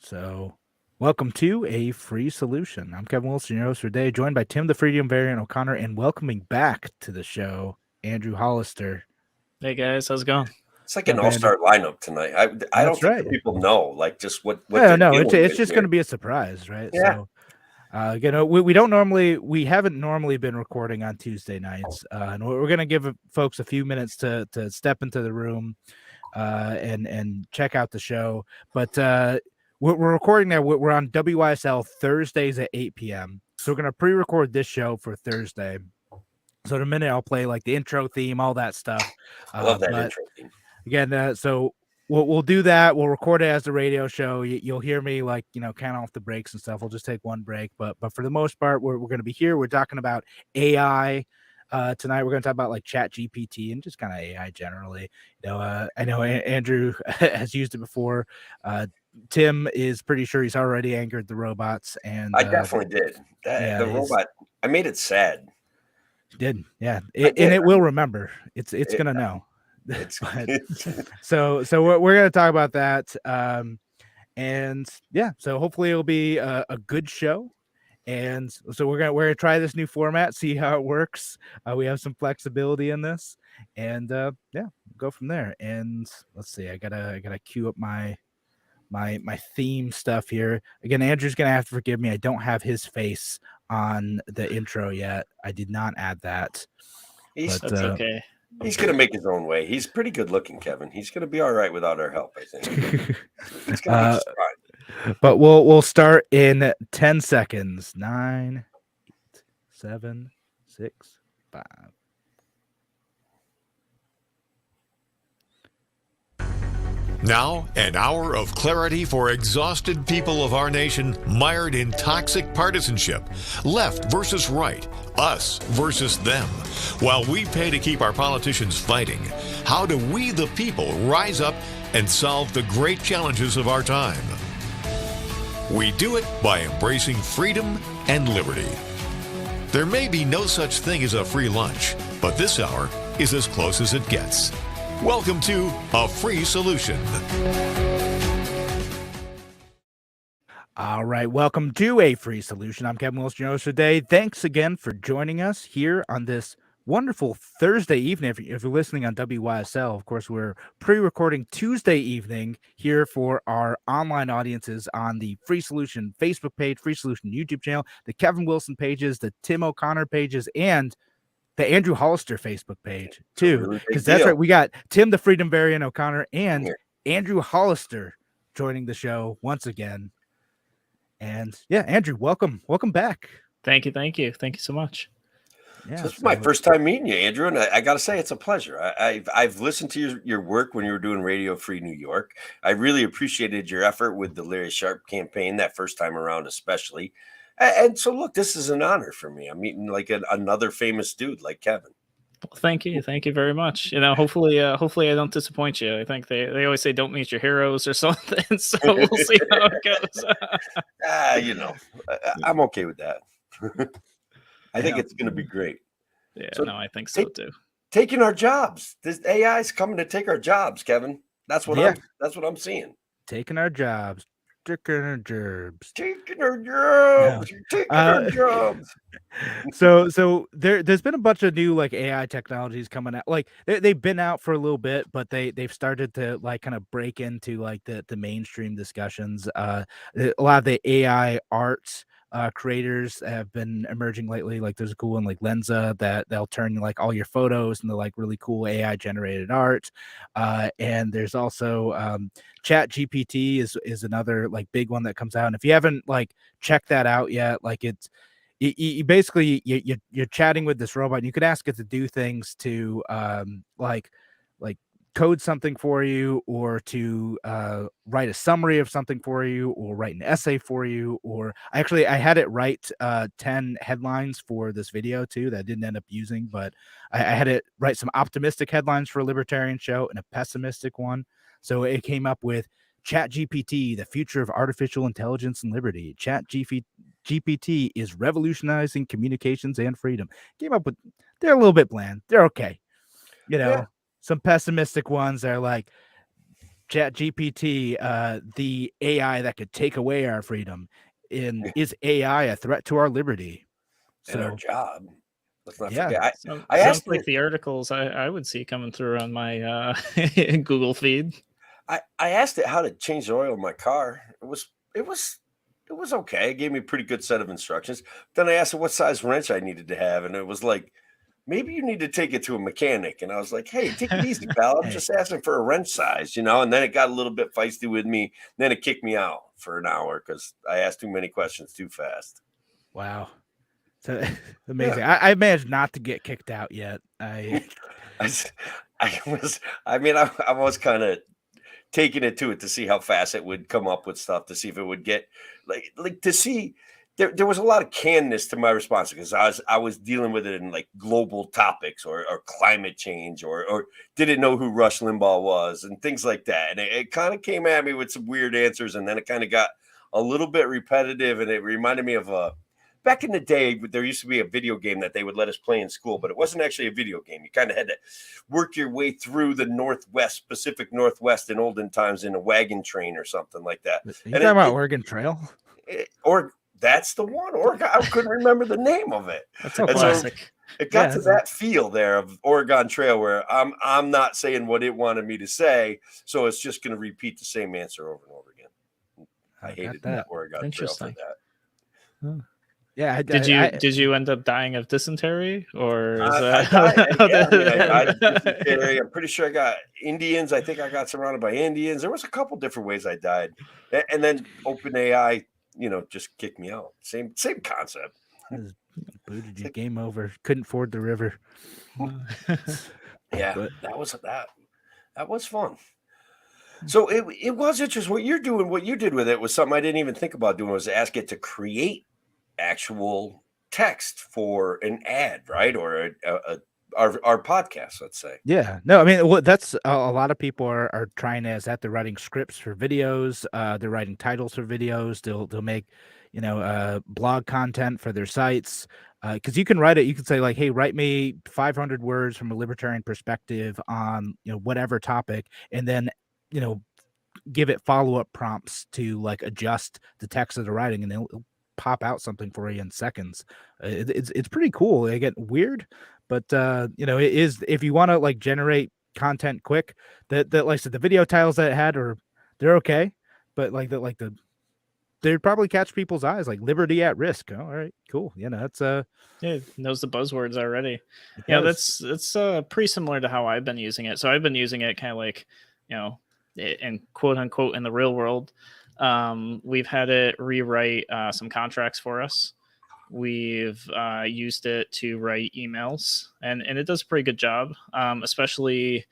So, welcome to A Free Solution. I'm Kevin Wilson, your host for today, joined by Tim the Freedom Variant O'Connor, and welcoming back to the show, Andrew Hollister. Hey guys, how's it going? It's like an all-star lineup tonight. I don't That's think right. the people know, like, just what Yeah, they're no, dealing it's with just here. going to be a surprise, right? Yeah. So, we haven't normally been recording on Tuesday nights, and we're going to give folks a few minutes to step into the room and check out the show. But we're recording now. We're on WYSL Thursdays at 8 p.m. So we're going to pre-record this show for Thursday. So in a minute, I'll play like the intro theme, all that stuff. I love that intro theme. Again, so we'll do that. We'll record it as the radio show. You'll hear me count off the breaks and stuff. We'll just take one break, but for the most part, we're going to be here. We're talking about AI. Tonight we're going to talk about like Chat GPT and just kind of AI generally. I know Andrew has used it before. Tim is pretty sure he's already angered the robots, and I definitely did. The robot, I made it sad. Did, yeah, and it will remember. It's gonna know. So we're gonna talk about that, and yeah, so hopefully it'll be a good show. And so we're gonna try this new format, see how it works. We have some flexibility in this, and go from there. And let's see, I gotta queue up my theme stuff here. Again, Andrew's gonna have to forgive me. I don't have his face on the intro yet. I did not add that. That's okay. He's gonna make his own way. He's pretty good looking, Kevin. He's gonna be all right without our help, I think. It's gonna be just fine. But we'll start in 10 seconds. 9, 8, 7, 6, 5. Now, an hour of clarity for exhausted people of our nation mired in toxic partisanship. Left versus right, us versus them. While we pay to keep our politicians fighting, how do we, the people, rise up and solve the great challenges of our time? We do it by embracing freedom and liberty. There may be no such thing as a free lunch, but this hour is as close as it gets. Welcome to A Free Solution. All right, welcome to A Free Solution. I'm Kevin Wilson, your host today. Thanks again for joining us here on this wonderful Thursday evening. If you're listening on WYSL, of course, we're pre-recording Tuesday evening here for our online audiences on the Free Solution Facebook page, Free Solution YouTube channel, the Kevin Wilson pages, the Tim O'Connor pages, and the Andrew Hollister Facebook page too, because that's right. We got Tim the Freedom Variant O'Connor and Andrew Hollister joining the show once again. And yeah, Andrew, welcome back. Thank you so much. Yeah, this is my first time meeting you, Andrew, and I got to say it's a pleasure. I've listened to your work when you were doing Radio Free New York. I really appreciated your effort with the Larry Sharpe campaign that first time around, especially. And so, look, this is an honor for me. I'm meeting like another famous dude like Kevin. Well, thank you very much. Hopefully I don't disappoint you. I think they always say don't meet your heroes or something. So we'll see how it goes. I'm okay with that. I think it's going to be great. Yeah, so I think so too. Taking our jobs. This AI is coming to take our jobs, Kevin. That's what I'm seeing. Taking our jobs. Taking our jobs. So there's been a bunch of new like AI technologies coming out. Like they've been out for a little bit, but they've started to like kind of break into like the mainstream discussions. A lot of the AI arts creators have been emerging lately. Like there's a cool one like Lensa that they'll turn like all your photos into like really cool AI generated art. And there's also Chat GPT is another like big one that comes out. And if you haven't like checked that out yet, like you basically you're chatting with this robot and you could ask it to do things to like code something for you, or to write a summary of something for you, or write an essay for you, or I had it write 10 headlines for this video too that I didn't end up using, but I had it write some optimistic headlines for a libertarian show and a pessimistic one. So it came up with Chat GPT, the future of artificial intelligence and liberty. Chat GPT is revolutionizing communications and freedom. Came up with, they're a little bit bland. They're okay. Some pessimistic ones are like, Chat GPT, the AI that could take away our freedom, and is AI a threat to our liberty? And our So job. Let's not yeah, forget. I Sounds asked like it. the articles I would see coming through on my Google feed. I asked it how to change the oil in my car. It was it was okay. It gave me a pretty good set of instructions. Then I asked it what size wrench I needed to have, and it was like, maybe you need to take it to a mechanic. And I was like, hey, take it easy, pal. I'm hey, just asking for a wrench size, you know. And then it got a little bit feisty with me. Then it kicked me out for an hour because I asked too many questions too fast. wow, so amazing. Yeah. I managed not to get kicked out yet. I, s- I was, I mean, I was kind of taking it to it to see how fast it would come up with stuff, to see if it would get like to see there was a lot of cannedness to my response because I was dealing with it in like global topics or climate change or didn't know who Rush Limbaugh was and things like that. And it kind of came at me with some weird answers, and then it kind of got a little bit repetitive, and it reminded me of back in the day, there used to be a video game that they would let us play in school, but it wasn't actually a video game. You kind of had to work your way through the Northwest, Pacific Northwest in olden times in a wagon train or something like that. You And talking about Oregon Trail? or that's the one, or I couldn't remember the name of it. That's a And so classic. it got Yeah, to that feel there of Oregon Trail where I'm not saying what it wanted me to say, so it's just going to repeat the same answer over and over again. I got hated that. Oregon Trail for Interesting. that. Yeah, Did you end up dying of dysentery, or is I that died of dysentery. I'm pretty sure I got Indians. I think I got surrounded by Indians. There was a couple different ways I died, and then OpenAI, just kicked me out. Same concept. booted you. Game over. Couldn't ford the river. Yeah, But that was fun. So it was interesting. What you're doing, what you did with it was something I didn't even think about doing. Was ask it to create actual text for an ad, right? Or our podcast, let's say. yeah, no, I mean, that's a lot of people are trying to, is that they're writing scripts for videos, they're writing titles for videos, they'll make, blog content for their sites. Because you can write it, you can say like, hey, write me 500 words from a libertarian perspective on, whatever topic, and then, give it follow-up prompts to like adjust the text that they're writing, and it'll pop out something for you in seconds. It's pretty cool. They get weird, but it is, if you want to like generate content quick, that like I said, the video titles that it had they're okay, but they'd probably catch people's eyes, like liberty at risk. Oh, all right, cool. That's yeah, it knows the buzzwords already. does. That's pretty similar to how I've been using it. So I've been using it kind of like, in quote unquote in the real world. We've had it rewrite some contracts for us. We've used it to write emails, and it does a pretty good job, especially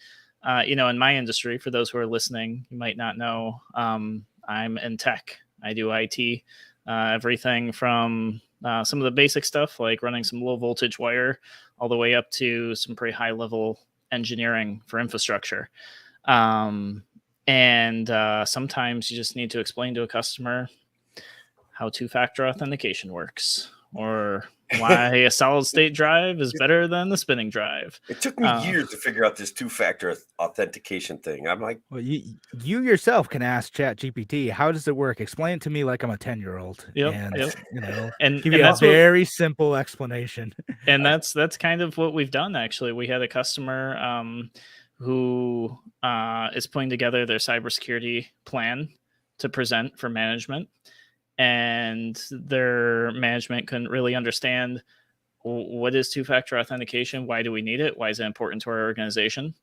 in my industry. For those who are listening, you might not know, I'm in tech. I do IT, everything from some of the basic stuff like running some low voltage wire all the way up to some pretty high level engineering for infrastructure. And sometimes you just need to explain to a customer how two-factor authentication works, or why a solid-state drive is better than the spinning drive. It took me years to figure out this two-factor authentication thing. I'm like, well, you yourself can ask Chat GPT, how does it work? Explain it to me like I'm a 10-year-old. Yep, And yep. Give you a very simple explanation. And that's kind of what we've done. Actually, we had a customer who is putting together their cybersecurity plan to present for management, and their management couldn't really understand what is two-factor authentication, why do we need it, why is it important to our organization.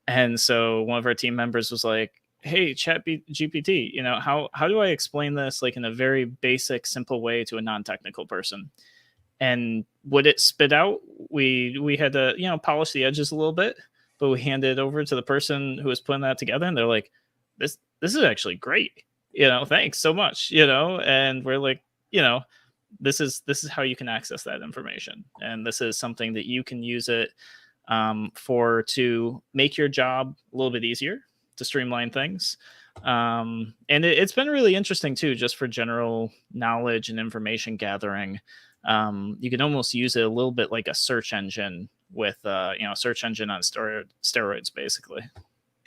And so one of our team members was like, hey, Chat GPT, how do I explain this like in a very basic, simple way to a non-technical person? And what it spit out, we had to polish the edges a little bit, but we handed it over to the person who was putting that together, and they're like, this is actually great. Thanks so much. And we're like, this is how you can access that information, and this is something that you can use it to make your job a little bit easier, to streamline things. And it's been really interesting too, just for general knowledge and information gathering. You can almost use it a little bit like a search engine with search engine on steroids, basically.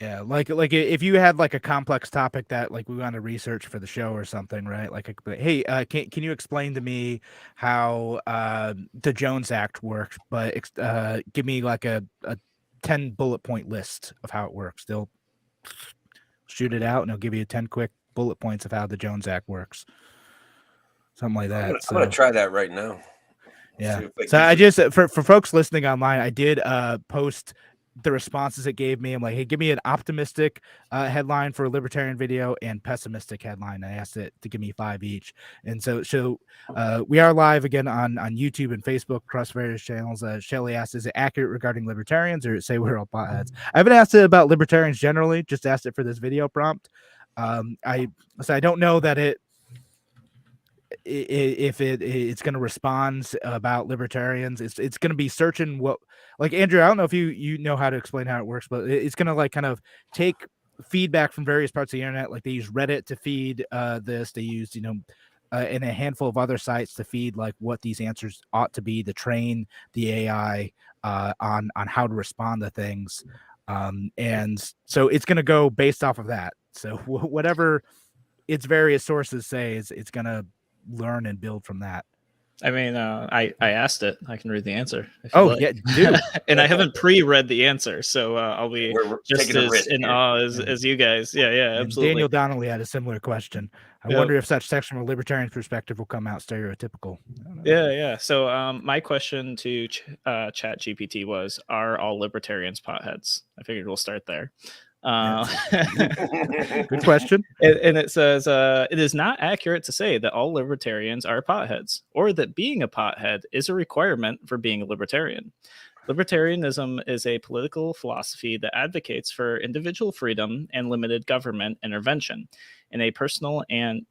Yeah, if you had like a complex topic that like we want to research for the show or something, right? Like, hey, can you explain to me how the Jones Act works? But give me like a 10 bullet point list of how it works. They'll shoot it out and they'll give you 10 quick bullet points of how the Jones Act works, something like that. I'm gonna try that right now. Yeah. So I just for folks listening online, I did post the responses it gave me. I'm like, hey, give me an optimistic headline for a libertarian video and pessimistic headline. I asked it to give me 5 each. And so we are live again on YouTube and Facebook across various channels. Shelly asked, is it accurate regarding libertarians or say we're all potheads? I haven't asked it about libertarians generally, just asked it for this video prompt. I don't know that it's going to respond about libertarians. It's going to be searching what, like, Andrew, I don't know if you know how to explain how it works, but it's going to like kind of take feedback from various parts of the internet. Like they use Reddit to feed this. They use, and a handful of other sites to feed like what these answers ought to be to train the AI on how to respond to things. And so it's going to go based off of that. So whatever its various sources say, it's going to learn and build from that. I mean, I asked it. I can read the answer. Yeah, do. And I haven't pre-read the answer, so I'll be We're just as in awe as you guys. Yeah, And absolutely. Daniel Donnelly had a similar question. I wonder if such text from a libertarian perspective will come out stereotypical. Yeah. So my question to Chat GPT was, are all libertarians potheads? I figured we'll start there. Good question. And it says, it is not accurate to say that all libertarians are potheads, or that being a pothead is a requirement for being a libertarian. Libertarianism is a political philosophy that advocates for individual freedom and limited government intervention in personal and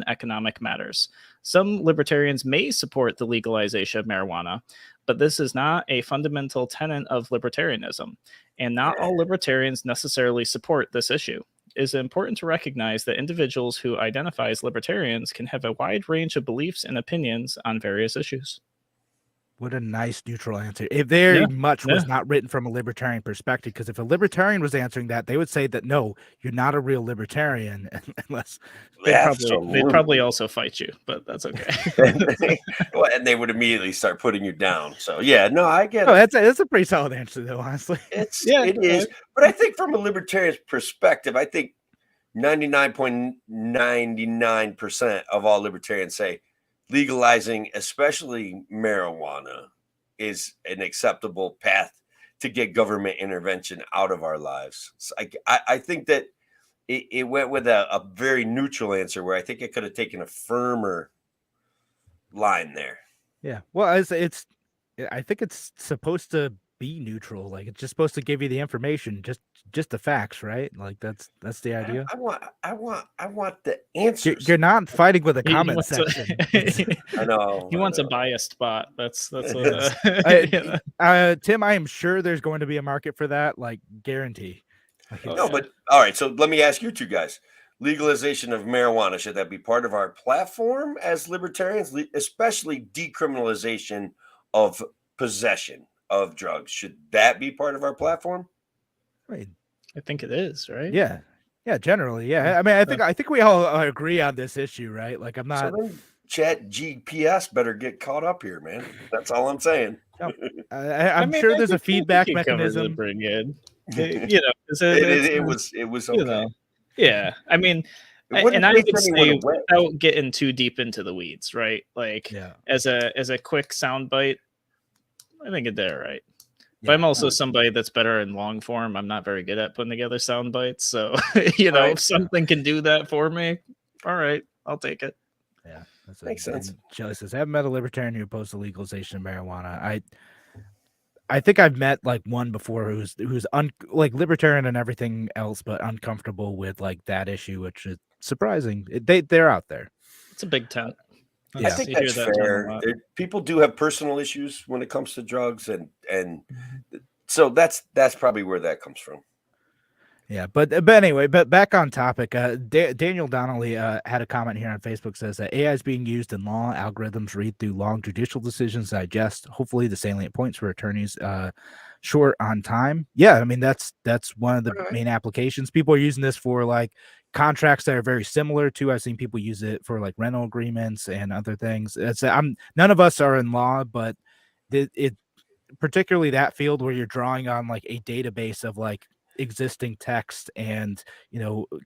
economic matters. Some libertarians may support the legalization of marijuana, but this is not a fundamental tenet of libertarianism, and not all libertarians necessarily support this issue. It is important to recognize that individuals who identify as libertarians can have a wide range of beliefs and opinions on various issues. What a nice neutral answer. If very much was not written from a libertarian perspective, because if a libertarian was answering that, they would say that no, you're not a real libertarian unless they'd probably also fight you, but that's okay. Well, and they would immediately start putting you down. So yeah, no, I get it. That's a pretty solid answer though, honestly. It is. But I think from a libertarian's perspective, I think 99.99% of all libertarians say legalizing, especially marijuana, is an acceptable path to get government intervention out of our lives. So I think that it went with a very neutral answer where I think it could have taken a firmer line there. Yeah. Well, I think it's supposed to be neutral. Like it's just supposed to give you the information, just the facts, right? Like that's the idea. I want the answers. You're not fighting with a comment section. I know. He wants a biased bot. That's what Tim, I am sure there's going to be a market for that, like guarantee. But all right, so let me ask you two guys. Legalization of marijuana, should that be part of our platform as libertarians, especially decriminalization of possession of drugs? Should that be part of our platform? I think it is, right? Yeah, generally, yeah. I mean, I think we all agree on this issue, right? Like, I'm not. So then Chat GPS better get caught up here, man. That's all I'm saying. I'm sure there's a feedback mechanism. Bring in, it was okay. Yeah, I mean, and I would say without getting too deep into the weeds, right? Like, as a quick soundbite, I think it did it right. But I'm also somebody that's better in long form. I'm not very good at putting together sound bites. So, if something can do that for me, all right, I'll take it. Yeah, that makes sense. Shelly says, I haven't met a libertarian who opposed the legalization of marijuana. I think I've met like one before who's like libertarian and everything else, but uncomfortable with like that issue, which is surprising. They're out there. It's a big tent. I think that's fair. People do have personal issues when it comes to drugs, and so that's probably where that comes from. Yeah, but anyway, but back on topic. Daniel Donnelly had a comment here on Facebook, says that AI is being used in law. Algorithms read through long judicial decisions, digest hopefully the salient points for attorneys short on time. Yeah, I mean that's one of the All right. main applications. People are using this for like contracts that are very similar to. I've seen people use it for like rental agreements and other things. It's I'm none of us are in law, but it particularly that field where you're drawing on like a database of like existing text and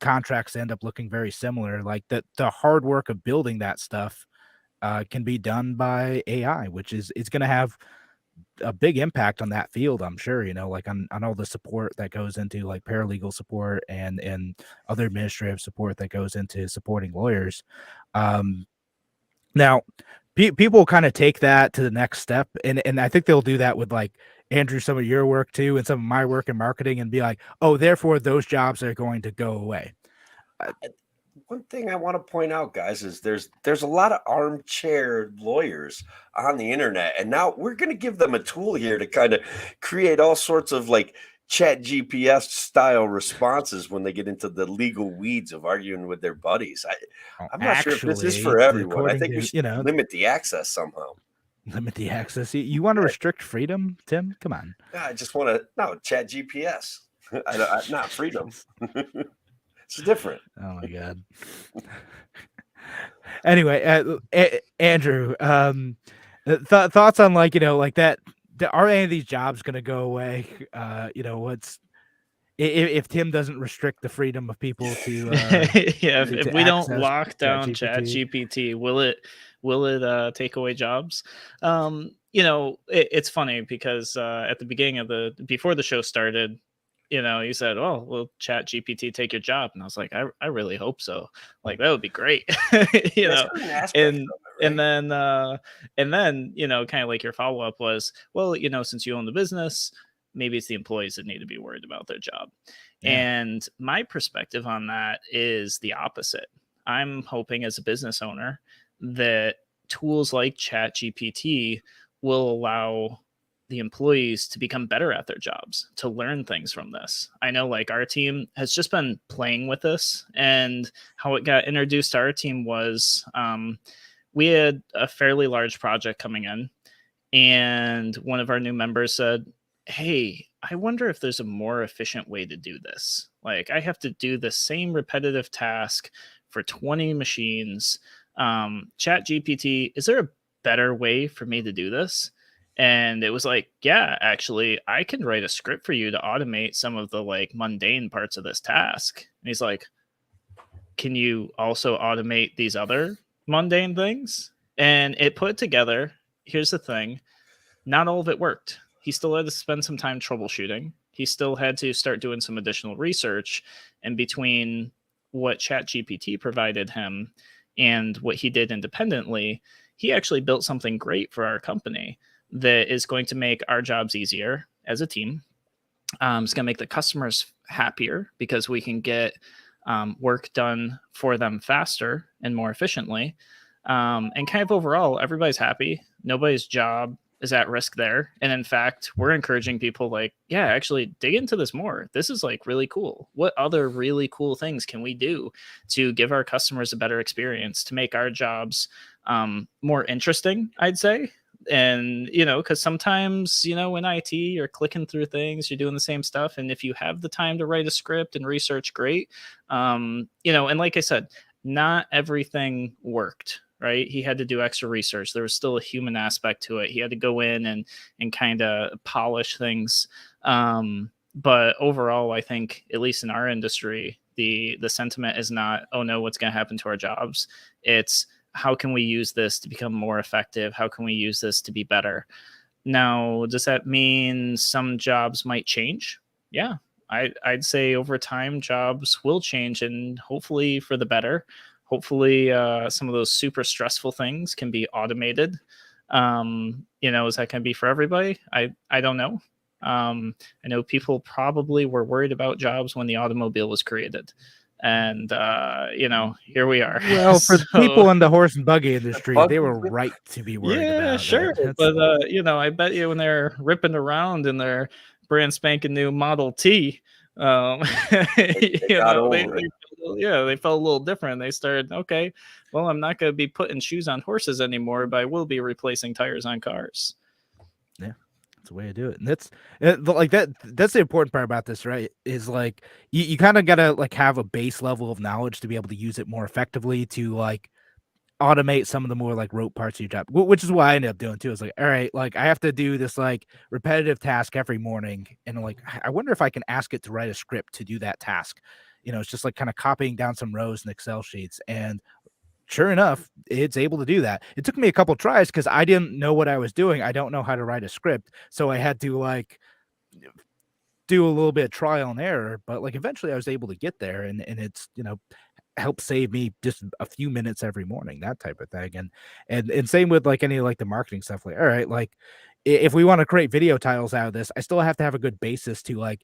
contracts end up looking very similar. Like the hard work of building that stuff can be done by AI, which is it's going to have a big impact on that field, I'm sure, like on all the support that goes into like paralegal support and other administrative support that goes into supporting lawyers. Now, people kind of take that to the next step, and I think they'll do that with like Andrew, some of your work too, and some of my work in marketing, and be like, oh, therefore those jobs are going to go away. One thing I want to point out, guys, is there's a lot of armchair lawyers on the internet, and now we're going to give them a tool here to kind of create all sorts of like chat GPS style responses when they get into the legal weeds of arguing with their buddies. I'm not sure if this is for everyone. I think we should limit the access somehow. Limit the access. You want to restrict freedom, Tim? Come on. I just want to chat GPS. Not freedom. It's different. Oh my god. Anyway, Andrew, thoughts on like like that? Are any of these jobs going to go away? What's if Tim doesn't restrict the freedom of people to if we don't lock down ChatGPT, will it take away jobs? It's funny because at the beginning before the show started, you said, "Oh, will ChatGPT take your job?" And I was like, "I really hope so. Like that would be great." And then kind of like your follow up was, well, since you own the business, maybe it's the employees that need to be worried about their job. Yeah. And my perspective on that is the opposite. I'm hoping as a business owner that tools like ChatGPT will allow the employees to become better at their jobs, to learn things from this. I know like our team has just been playing with this, and how it got introduced to our team was we had a fairly large project coming in, and one of our new members said, "Hey, I wonder if there's a more efficient way to do this. Like I have to do the same repetitive task for 20 machines. ChatGPT, is there a better way for me to do this?" And it was like, yeah, actually, I can write a script for you to automate some of the like mundane parts of this task. And he's like, can you also automate these other mundane things? And it put together. Here's the thing. Not all of it worked. He still had to spend some time troubleshooting. He still had to start doing some additional research. And between what ChatGPT provided him and what he did independently, he actually built something great for our company that is going to make our jobs easier as a team. It's going to make the customers happier because we can get work done for them faster and more efficiently. And kind of overall, everybody's happy. Nobody's job is at risk there. And in fact, we're encouraging people like, yeah, actually dig into this more. This is like really cool. What other really cool things can we do to give our customers a better experience, to make our jobs more interesting, I'd say. And, because sometimes, in IT, you're clicking through things, you're doing the same stuff. And if you have the time to write a script and research, great. And like I said, not everything worked, right? He had to do extra research. There was still a human aspect to it. He had to go in and kind of polish things. But overall, I think, at least in our industry, the sentiment is not, oh no, what's going to happen to our jobs? It's, how can we use this to become more effective? How can we use this to be better? Now, does that mean some jobs might change? Yeah, I'd say over time, jobs will change, and hopefully for the better. Hopefully some of those super stressful things can be automated. Is that going to be for everybody? I don't know. I know people probably were worried about jobs when the automobile was created. And, here we are. Well, for people in the horse and buggy industry, they were right to be worried about Yeah, sure. But, I bet you when they're ripping around in their brand spanking new Model T, they felt a little different. They started, okay, well, I'm not going to be putting shoes on horses anymore, but I will be replacing tires on cars. Yeah. That's the way to do it. And like that. That's the important part about this, right? Is like you kind of gotta like have a base level of knowledge to be able to use it more effectively to like automate some of the more like rote parts of your job, which is what I ended up doing too. It's like, all right, like I have to do this like repetitive task every morning, and like I wonder if I can ask it to write a script to do that task. It's just like kind of copying down some rows in Excel sheets, and sure enough, it's able to do that. It took me a couple tries because I didn't know what I was doing. I don't know how to write a script, so I had to like do a little bit of trial and error. But like eventually, I was able to get there, and it's help save me just a few minutes every morning, that type of thing. And same with like any like the marketing stuff. Like, all right, like if we want to create video titles out of this, I still have to have a good basis to like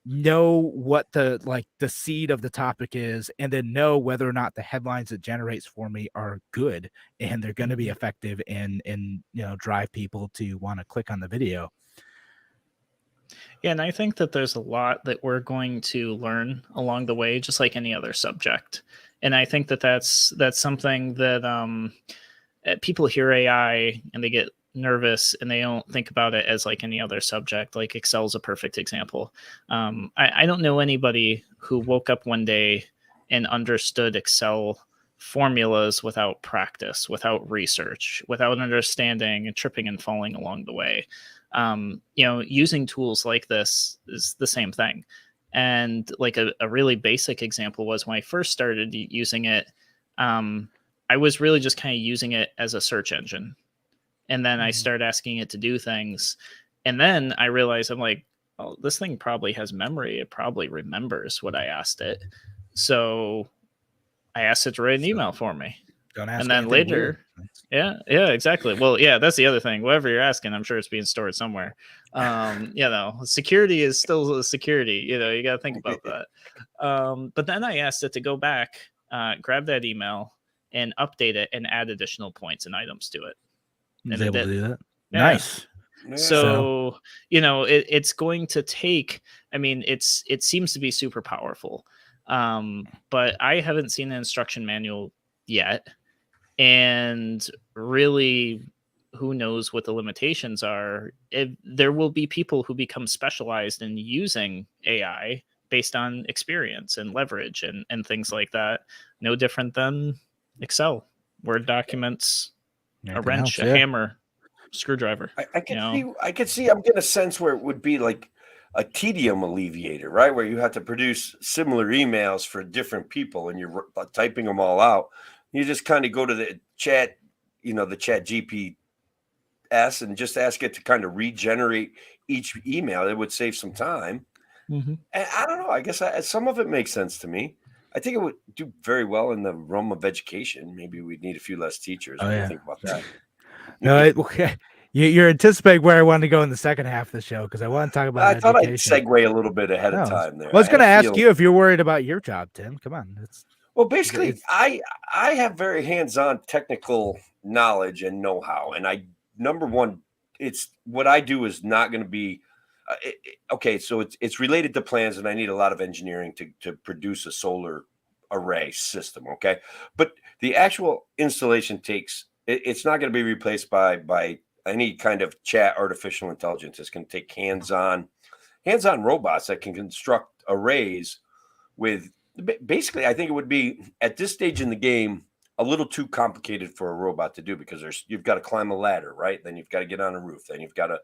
know what the seed of the topic is, and then know whether or not the headlines it generates for me are good and they're going to be effective and drive people to want to click on the video. Yeah, and I think that there's a lot that we're going to learn along the way, just like any other subject. And I think that that's something that people hear AI and they get nervous and they don't think about it as like any other subject. Like Excel is a perfect example. I don't know anybody who woke up one day and understood Excel formulas without practice, without research, without understanding and tripping and falling along the way. Using tools like this is the same thing. And like a really basic example was when I first started using it, I was really just kind of using it as a search engine. And then I started asking it to do things. And then I realized I'm like, oh, this thing probably has memory. It probably remembers what I asked it. So I asked it to write an email for me. Don't ask. And then later, yeah, exactly. Well, yeah, that's the other thing. Whatever you're asking, I'm sure it's being stored somewhere. Security is still security. You got to think about that. But then I asked it to go back, grab that email, and update it and add additional points and items to it. And able to do that. Yeah. Nice. So it's going to take. I mean, it seems to be super powerful, but I haven't seen an instruction manual yet. And really, who knows what the limitations are? There will be people who become specialized in using AI based on experience and leverage and things like that. No different than Excel, Word documents, a wrench, a hammer, screwdriver. I could see. I'm getting a sense where it would be like a tedium alleviator, right? Where you have to produce similar emails for different people, and you're typing them all out. You just kind of go to the chat, the chat GPS, and just ask it to kind of regenerate each email. It would save some time. Mm-hmm. And I don't know. I guess some of it makes sense to me. I think it would do very well in the realm of education. Maybe we'd need a few less teachers. What do you think about that? No, you're anticipating where I wanted to go in the second half of the show because I want to talk about I thought I'd segue a little bit ahead of time there. I was going to ask you if you're worried about your job, Tim. Come on. Well, basically, I have very hands-on technical knowledge and know-how. And number one, it's what I do is not going to be okay. So it's related to plans, and I need a lot of engineering to produce a solar array system. Okay, but the actual installation it's not going to be replaced by any kind of chat artificial intelligence. It's going to take hands-on robots that can construct arrays with. Basically, I think it would be at this stage in the game a little too complicated for a robot to do because you've got to climb a ladder, right? Then you've got to get on a roof. Then you've got to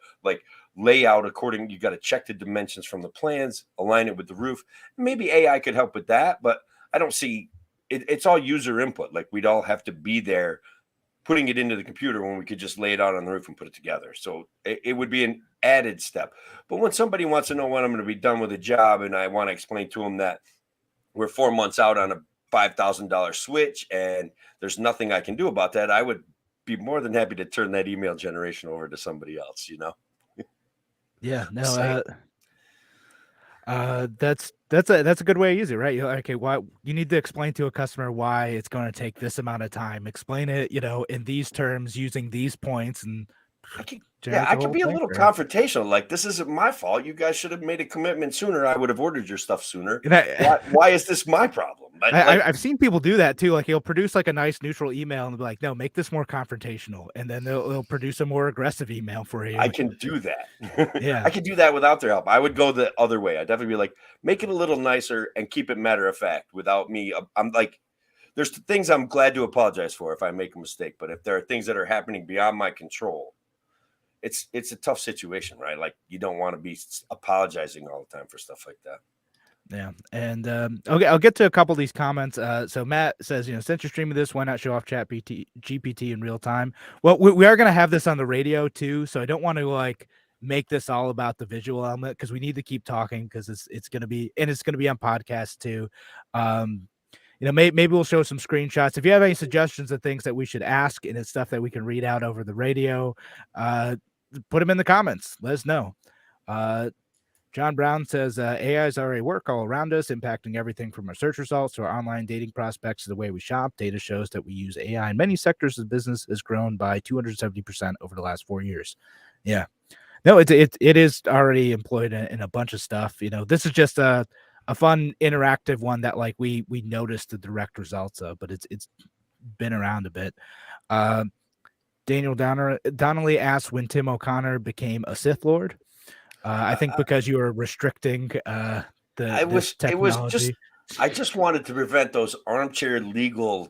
lay out according. You've got to check the dimensions from the plans, align it with the roof. Maybe AI could help with that, but I don't see it. It's all user input. Like we'd all have to be there putting it into the computer when we could just lay it out on the roof and put it together. So it would be an added step. But when somebody wants to know when I'm going to be done with a job and I want to explain to them that we're 4 months out on a $5,000 switch and there's nothing I can do about that, I would be more than happy to turn that email generation over to somebody else, Yeah, no, that's a good way to use it, right? Okay, why you need to explain to a customer why it's going to take this amount of time. Explain it, in these terms using these points, and I could be a little confrontational. Like, this isn't my fault. You guys should have made a commitment sooner. I would have ordered your stuff sooner. Why is this my problem? But I've seen people do that too. Like he'll produce like a nice neutral email and be like, "No, make this more confrontational," and then they'll produce a more aggressive email for you. I can do that. Yeah. I can do that without their help. I would go the other way. I'd definitely be like, make it a little nicer and keep it matter of fact without me. I'm like, there's things I'm glad to apologize for if I make a mistake, but if there are things that are happening beyond my control, it's a tough situation, right? Like you don't want to be apologizing all the time for stuff like that. Yeah, and okay, I'll get to a couple of these comments. So Matt says, since you're streaming this, why not show off GPT in real time? Well, we are going to have this on the radio too, so I don't want to like make this all about the visual element because we need to keep talking because it's going to be on podcast too. Maybe we'll show some screenshots. If you have any suggestions of things that we should ask and it's stuff that we can read out over the radio, put them in the comments. Let us know. John Brown says AIs are a work all around us, impacting everything from our search results to our online dating prospects to the way we shop. Data shows that we use AI in many sectors of business has grown by 270% over the last 4 years. Yeah, no, it is already employed in a bunch of stuff. This is just a fun interactive one that like we noticed the direct results of, but it's been around a bit. Daniel Donnelly asked when Tim O'Connor became a Sith Lord. I think because you were restricting this technology. I just wanted to prevent those armchair legal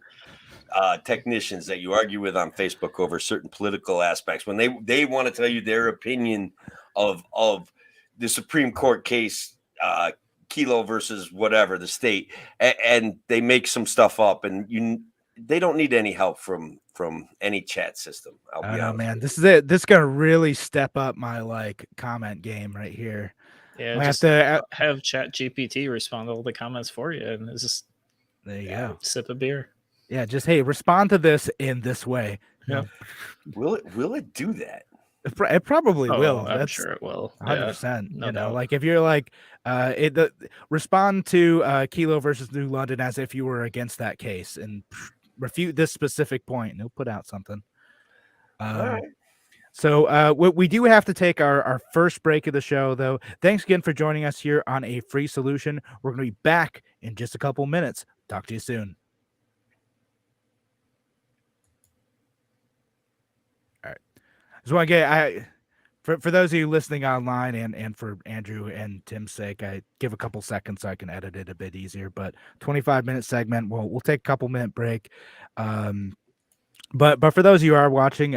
technicians that you argue with on Facebook over certain political aspects when they want to tell you their opinion of the Supreme Court case, Kelo versus whatever the state, and they make some stuff up, and they don't need any help from any chat system. I'll be honest, man. This is it. This is gonna really step up my like comment game right here. Yeah, just have Chat GPT respond to all the comments for you, and it's just there you go. Sip a beer. Yeah, just hey, respond to this in this way. Yeah. Will it do that? It probably will. I'm sure it will. 100%. No doubt. Like if you're like, respond to Kelo versus New London as if you were against that case and refute this specific point, and he'll put out something. All right. So we do have to take our first break of the show, though. Thanks again for joining us here on A Free Solution. We're going to be back in just a couple minutes. Talk to you soon. All right. Just want to get for those of you listening online and for Andrew and Tim's sake, I give a couple seconds so I can edit it a bit easier. But 25-minute segment. We'll take a couple minute break. But for those of you who are watching,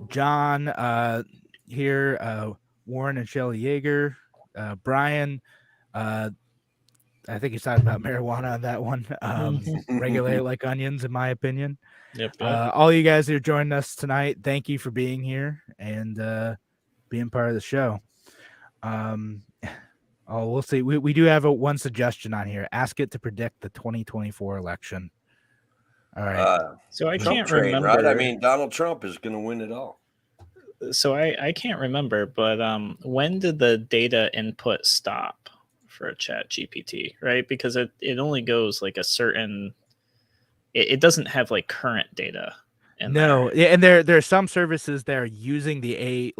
John here, Warren and Shelly Yeager, Brian, I think he's talking about marijuana on that one. Regulate it like onions, in my opinion. Yep. All you guys who are joining us tonight, thank you for being here and being part of the show. We'll see. We do have one suggestion on here. Ask it to predict the 2024 election. All right. So I Trump can't train, remember. Right? I mean, Donald Trump is going to win it all. So I can't remember, but when did the data input stop for a Chat GPT, right? Because it only goes like a certain. It doesn't have like current data. No, yeah, and there are some services that are using the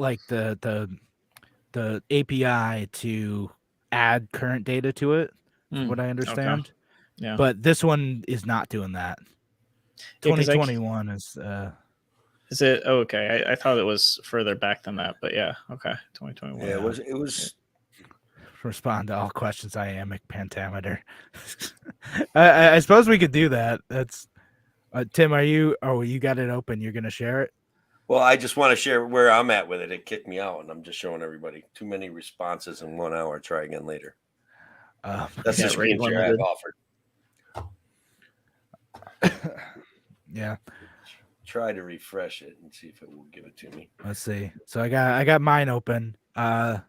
API to add current data to it. What I understand. Okay. Yeah, but this one is not doing that. 2021 is. Is it? Oh, okay. I thought it was further back than that, but yeah. Okay, 2021. Yeah, it was. Respond to all questions. Iambic pentameter. I suppose we could do that. That's. Tim, are you? Oh, you got it open. You're gonna share it. Well, I just want to share where I'm at with it. It kicked me out, and I'm just showing everybody too many responses in 1 hour. Try again later. That's the screen share I've offered. Yeah. Try to refresh it and see if it will give it to me. Let's see. So I got mine open. That's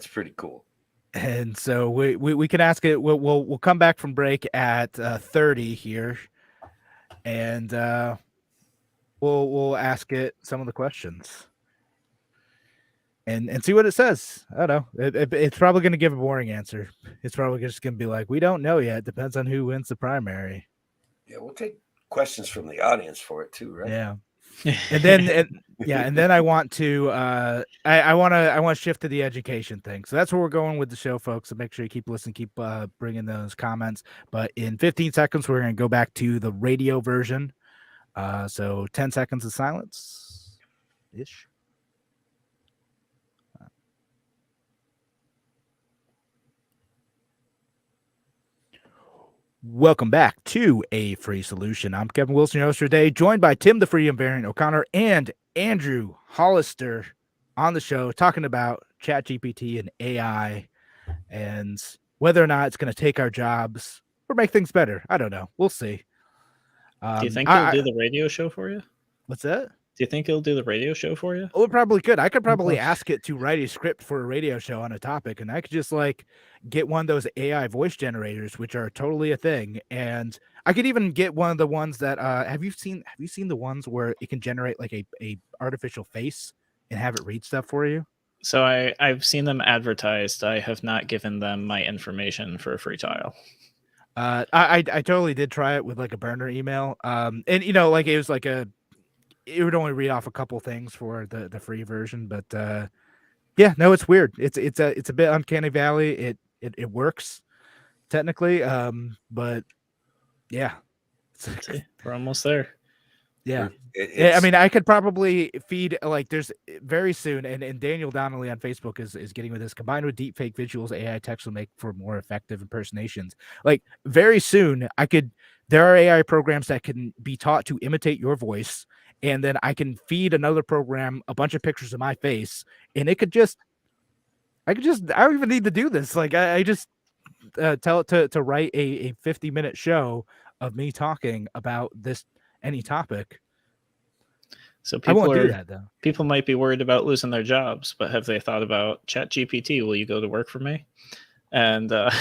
pretty cool. And so we can ask it. We'll come back from break at 30 here, and we'll ask it some of the questions and see what it says. I don't know. It's probably going to give a boring answer. It's probably just going to be like, we don't know yet. It depends on who wins the primary. Yeah, we'll take questions from the audience for it too, right? Yeah. And then and then I want to I want to shift to the education thing. So that's where we're going with the show, folks. So make sure you keep listening, keep bringing those comments. But in 15 seconds, we're going to go back to the radio version. So 10 seconds of silence ish. Welcome back to A Free Solution. I'm Kevin Wilson, your host today, joined by Tim the Freedom Variant O'Connor and Andrew Hollister on the show, talking about ChatGPT and AI and whether or not it's going to take our jobs or make things better. I don't know. We'll see. Do you think it'll do the radio show for you? What's that? Do you think it'll do the radio show for you? Oh, it probably could. I could probably ask it to write a script for a radio show on a topic, and I could just like get one of those AI voice generators, which are totally a thing. And I could even get one of the ones that have you seen the ones where it can generate like a artificial face and have it read stuff for you? So I've seen them advertised. I have not given them my information for a free trial. I totally did try it with like a burner email. And like it was like it would only read off a couple things for the free version, but yeah, no, it's weird. It's a bit uncanny valley. It works technically, but yeah, We're almost there. Yeah. I mean, I could probably feed like there's very soon, and Daniel Donnelly on Facebook is getting with this. Combined with deep fake visuals, AI text will make for more effective impersonations. Like very soon, there are AI programs that can be taught to imitate your voice, and then I can feed another program a bunch of pictures of my face, and I don't even need to do this. Like I just tell it to write a 50-minute show of me talking about any topic. So I won't do that though. People might be worried about losing their jobs, but have they thought about ChatGPT? Will you go to work for me? And yeah,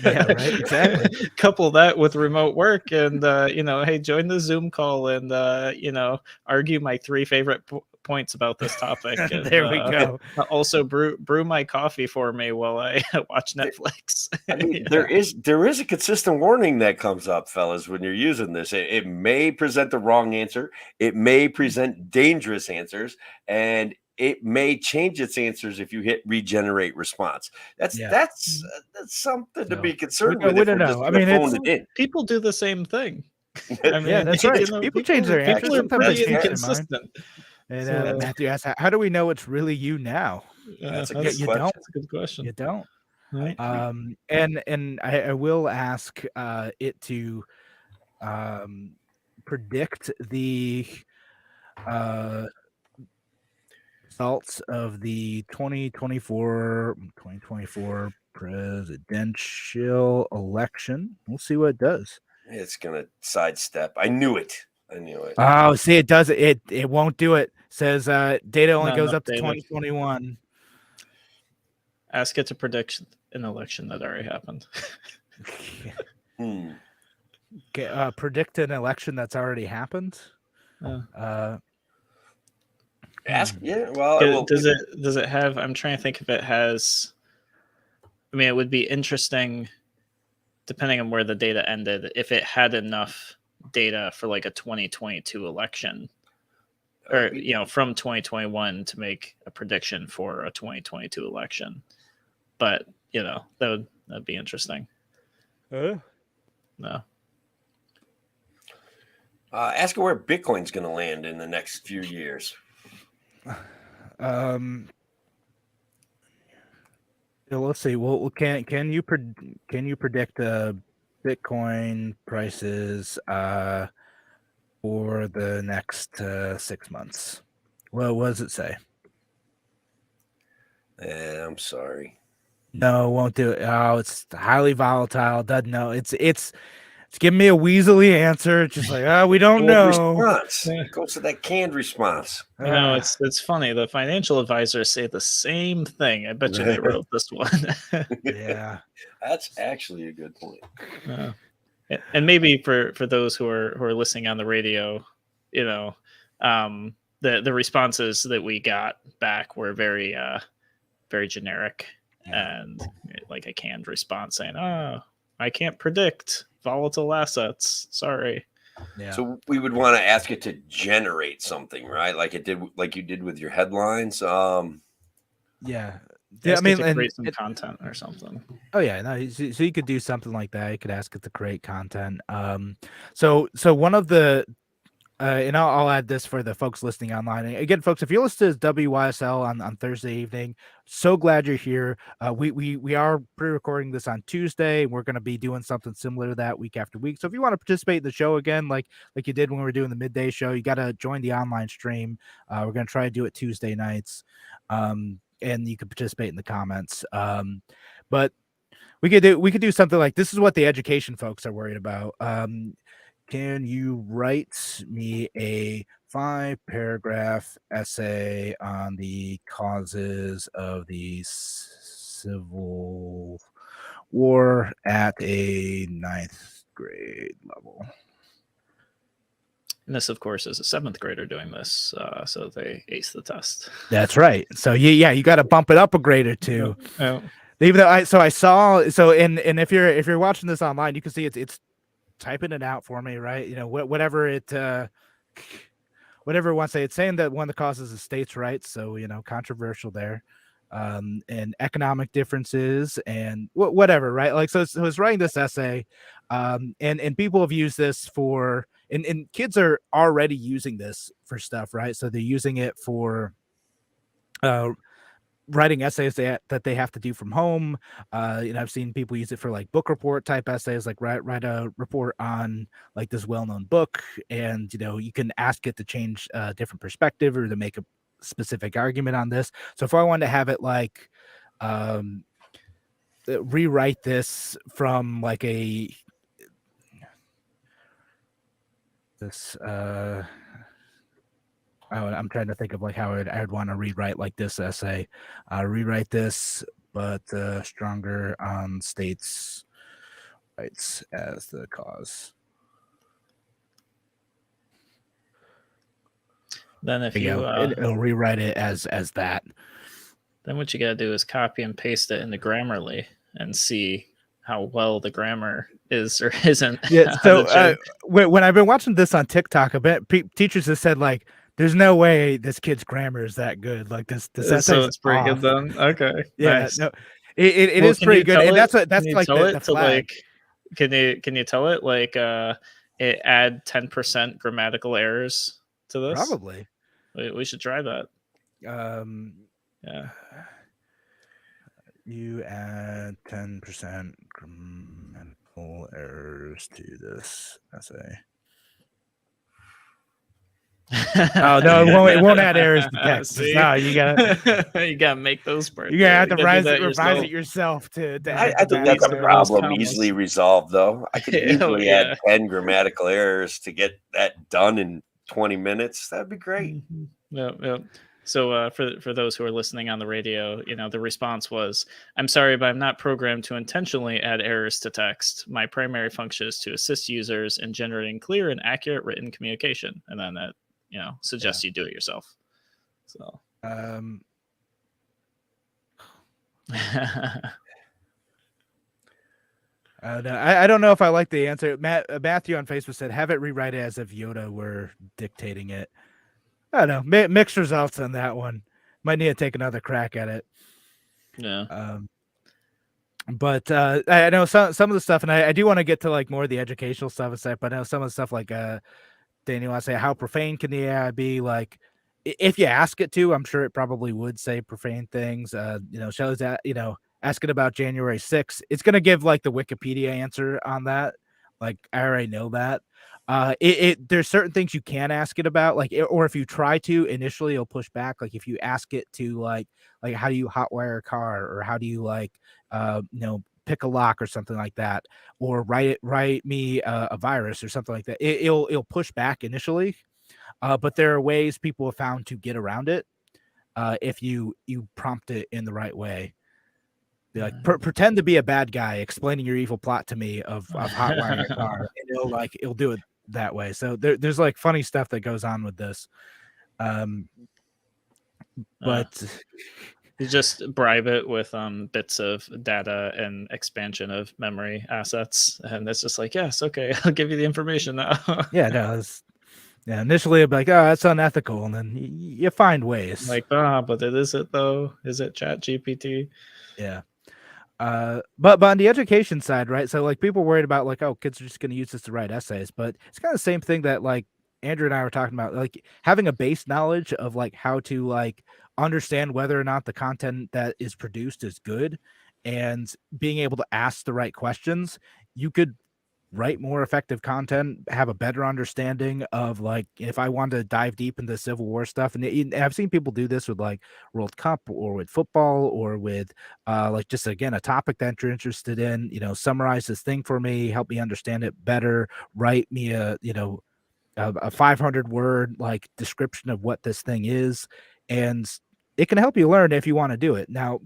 right, exactly. Couple that with remote work, and hey, join the Zoom call, and argue my 3 favorite points about this topic. And, there we go. Also, brew my coffee for me while I watch Netflix. I mean, there is a consistent warning that comes up, fellas, when you're using this. It may present the wrong answer. It may present dangerous answers, and it may change its answers if you hit regenerate response. That's something to be concerned with. We don't know. I mean, people do the same thing. I mean, yeah, that's right. People change their answers. People are pretty inconsistent. And Matthew asks, "How do we know it's really you now?" That's a That's good good question. You don't. Right. And I will ask it to predict the results of the 2024 presidential election. We'll see what it does. It's gonna sidestep. I knew it. Oh, see, it does it. It won't do it. Says data only goes up to 2021. Ask it to predict an election that already happened. Predict an election that's already happened. Ask. Yeah. Well, does it have? I'm trying to think if it has. I mean, it would be interesting, depending on where the data ended, if it had enough data for like a 2022 election, or from 2021 to make a prediction for a 2022 election. But that'd be interesting. No. Ask her where Bitcoin's going to land in the next few years. Let's see. Well, can you predict Bitcoin prices for the next 6 months? Well, what does it say? I'm sorry. No, won't do it. Oh, it's highly volatile. Doesn't know. It's giving me a weaselly answer. It's just like, we don't know. Response. It goes to that canned response. It's funny. The financial advisors say the same thing. I bet you they wrote this one. Yeah, that's actually a good point. And maybe for those who are listening on the radio, the responses that we got back were very very generic, and like a canned response saying, "Oh, I can't predict volatile assets. Sorry." Yeah. So we would want to ask it to generate something, right? Like it did, like you did with your headlines. Yeah. Yeah, I Ask it mean, to and create some content or something. oh yeah, no, so you could do something like that. You could ask it to create content. So one of the and I'll add this for the folks listening online. And again, folks, if you're listening to WYSL on Thursday evening, so glad you're here. We are pre-recording this on Tuesday, and we're going to be doing something similar to that week after week. So if you want to participate in the show again, like you did when we were doing the midday show, you got to join the online stream. We're going to try to do it Tuesday nights, and you can participate in the comments. But we could do something like this. Is what the education folks are worried about. Can you write me a 5-paragraph essay on the causes of the Civil War at a 9th grade level? And this, of course, is a 7th grader doing this, so they ace the test. That's right. So you got to bump it up a grade or two. Oh. Even though I saw and if you're watching this online, you can see it's typing it out for me, right? You know, whatever it wants to say. It's saying that one of the causes is states' rights, so controversial there, and economic differences and whatever, right? Like so it's writing this essay, and people have used this for and kids are already using this for stuff, right? So they're using it for writing essays that they have to do from home. I've seen people use it for like book report type essays, like write a report on like this well-known book, and you can ask it to change a different perspective or to make a specific argument on this. So if I wanted to have it like rewrite this from like I'm trying to think of like how I'd want to rewrite like this essay. Rewrite this, but stronger on states' rights as the cause. Then if you it'll rewrite it as that. Then what you gotta do is copy and paste it into Grammarly and see how well the grammar is or isn't. Yeah. So when I've been watching this on TikTok, a bit teachers have said like, "There's no way this kid's grammar is that good." Like this so it's pretty good then. Okay. Yeah. Nice. No, it is pretty good, and that's like the flag. Like, can you tell it like it add 10% grammatical errors to this? Probably. We should try that. Yeah. You add 10% grammatical errors to this essay. Oh no, it won't add errors to text. No, you gotta make those parts. You gotta have to revise it yourself to I think that's a problem easily resolved, though. I could easily add 10 grammatical errors to get that done in 20 minutes. That'd be great. Yeah. So for those who are listening on the radio, the response was, "I'm sorry, but I'm not programmed to intentionally add errors to text. My primary function is to assist users in generating clear and accurate written communication." And then that suggests you do it yourself. So no, I don't know if I like the answer. Matthew on Facebook said, "Have it rewrite it as if Yoda were dictating it." I don't know. Mixed results on that one. Might need to take another crack at it. Yeah. But I know some of the stuff, and I do want to get to like more of the educational stuff and stuff. But I know some of the stuff like Daniel, I say, how profane can the AI be? Like, if you ask it to, I'm sure it probably would say profane things. Shows that asking about January 6th, it's gonna give like the Wikipedia answer on that. Like, I already know that. There's certain things you can ask it about, like, or if you try to initially, it'll push back. Like if you ask it to like how do you hotwire a car, or how do you like pick a lock or something like that, or write me a virus or something like that, it'll push back initially. But there are ways people have found to get around it if you prompt it in the right way. Be like, pretend to be a bad guy, explaining your evil plot to me of hotwiring a car, and it'll do it that way. So there's like funny stuff that goes on with this. But You just bribe it with bits of data and expansion of memory assets, and it's just like, yes, okay, I'll give you the information now. Yeah, no, initially I'd be like, oh, that's unethical, and then you find ways. Like, but is it though? Is it Chat GPT? Yeah. But on the education side, right? So like people worried about like, oh, kids are just going to use this to write essays, but it's kind of the same thing that like Andrew and I were talking about, like having a base knowledge of like how to like understand whether or not the content that is produced is good, and being able to ask the right questions. You could write more effective content, have a better understanding of like if I want to dive deep into Civil War stuff. And I've seen people do this with like World Cup or with football or with like just again a topic that you're interested in, summarize this thing for me, help me understand it better, write me a 500 word like description of what this thing is, and it can help you learn if you want to do it. Now,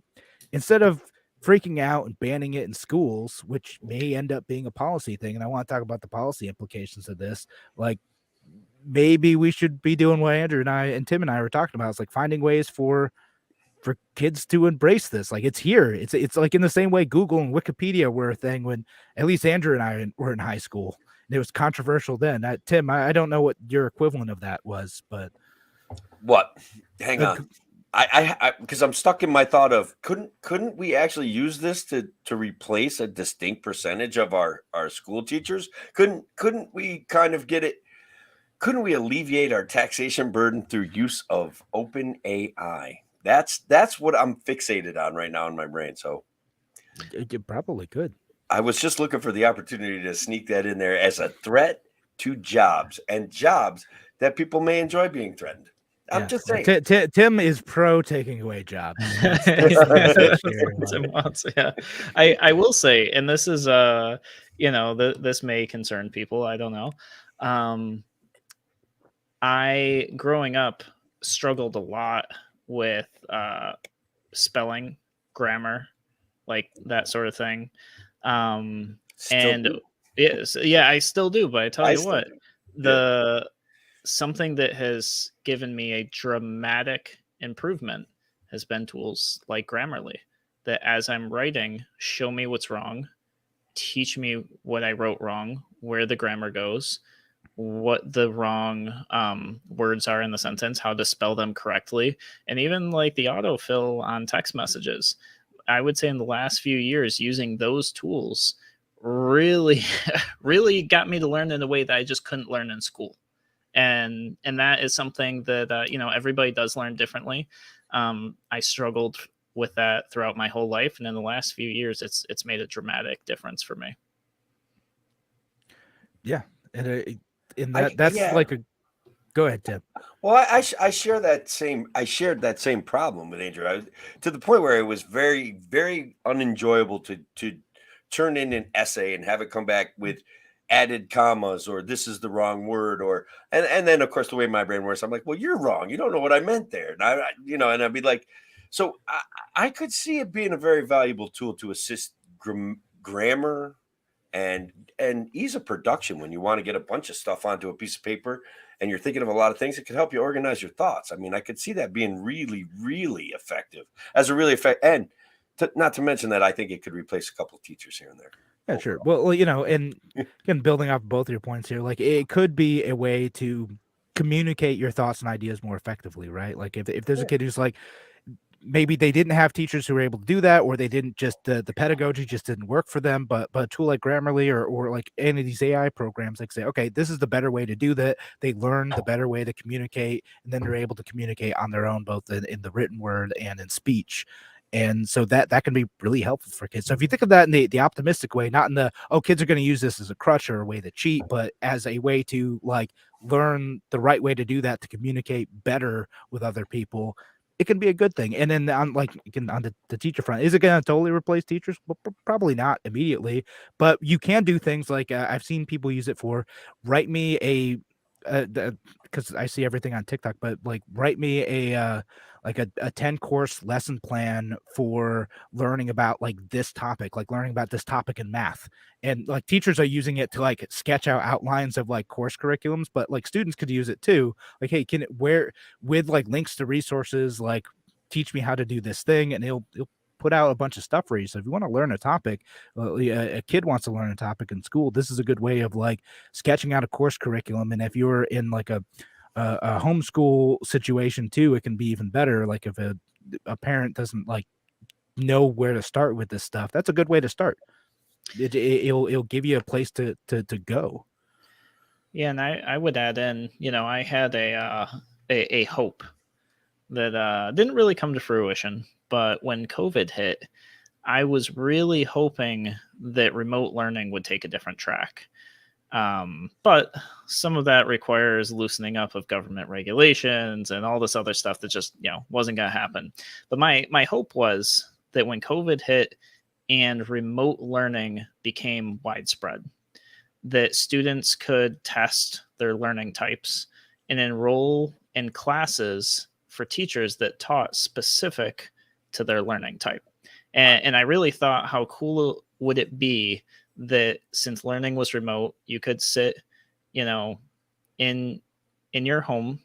instead of freaking out and banning it in schools, which may end up being a policy thing, and I want to talk about the policy implications of this, like maybe we should be doing what Andrew and I and Tim and I were talking about. It's like finding ways for kids to embrace this. Like it's here. It's like in the same way Google and Wikipedia were a thing when at least Andrew and I were in high school. And it was controversial then. Tim, I don't know what your equivalent of that was, but what? Hang on. I because I'm stuck in my thought of couldn't we actually use this to replace a distinct percentage of our school teachers? Couldn't we kind of get it? Couldn't we alleviate our taxation burden through use of open AI? That's what I'm fixated on right now in my brain. So you probably could. I was just looking for the opportunity to sneak that in there as a threat to jobs that people may enjoy being threatened. I'm just saying. Tim is pro taking away jobs. Yeah, I will say, and this is this may concern people. I don't know. I growing up struggled a lot with spelling, grammar, like that sort of thing. Yeah, I still do. But I tell you what, something that has given me a dramatic improvement has been tools like Grammarly, that as I'm writing, show me what's wrong, teach me what I wrote wrong, where the grammar goes, what the wrong words are in the sentence, how to spell them correctly, and even like the autofill on text messages. I would say in the last few years, using those tools really, really got me to learn in a way that I just couldn't learn in school. And that is something that, everybody does learn differently. I struggled with that throughout my whole life. And in the last few years, it's made a dramatic difference for me. Yeah. And that's like a, go ahead, Tim. Well, I shared that same problem with Andrew, to the point where it was very, very unenjoyable to turn in an essay and have it come back with added commas or this is the wrong word, or and then of course the way my brain works, I'm like, well, you're wrong, you don't know what I meant there, and and I'd be like, so I could see it being a very valuable tool to assist grammar and ease of production when you want to get a bunch of stuff onto a piece of paper and you're thinking of a lot of things. It could help you organize your thoughts. I mean, I could see that being really, really effective and not to mention that I think it could replace a couple of teachers here and there. Yeah, sure. Well, and again, building off both your points here, like it could be a way to communicate your thoughts and ideas more effectively, right? Like if there's a kid who's like, maybe they didn't have teachers who were able to do that, or they didn't just the pedagogy just didn't work for them, but a tool like Grammarly or like any of these AI programs, like say, okay, this is the better way to do that. They learn the better way to communicate, and then they're able to communicate on their own, both in the written word and in speech. And so that can be really helpful for kids. So if you think of that in the optimistic way, not in the, oh, kids are going to use this as a crutch or a way to cheat, but as a way to like learn the right way to do that, to communicate better with other people, it can be a good thing. And then on the teacher front, is it going to totally replace teachers? Well, probably not immediately, but you can do things like I've seen people use it for write me because I see everything on TikTok, but like write me a 10 course lesson plan for learning about like this topic, like learning about this topic in math. And like teachers are using it to like sketch out outlines of like course curriculums, but like students could use it too. Like, hey, with like links to resources, like teach me how to do this thing, and he'll put out a bunch of stuff for you. So if you want to learn a topic, a kid wants to learn a topic in school, this is a good way of like sketching out a course curriculum. And if you're in like a homeschool situation too, it can be even better. Like if a parent doesn't like know where to start with this stuff, that's a good way to start. It'll give you a place to go. Yeah, and I would add in, I had a hope that didn't really come to fruition, but when COVID hit, I was really hoping that remote learning would take a different track. But some of that requires loosening up of government regulations and all this other stuff that just, wasn't going to happen. But my hope was that when COVID hit and remote learning became widespread, that students could test their learning types and enroll in classes for teachers that taught specific to their learning type. And I really thought, how cool would it be that since learning was remote, you could sit, in your home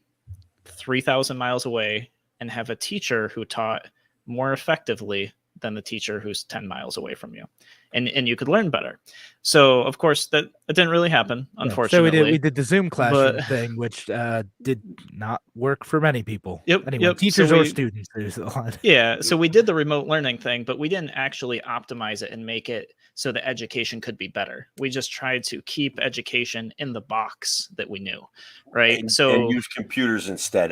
3,000 miles away and have a teacher who taught more effectively than the teacher who's 10 miles away from you, and you could learn better. So of course that didn't really happen, unfortunately. So we did the Zoom classroom thing, which did not work for many people. Anyway, teachers or students. There's a lot. Yeah, so we did the remote learning thing, but we didn't actually optimize it and make it so the education could be better. We just tried to keep education in the box that we knew, right? And use computers instead.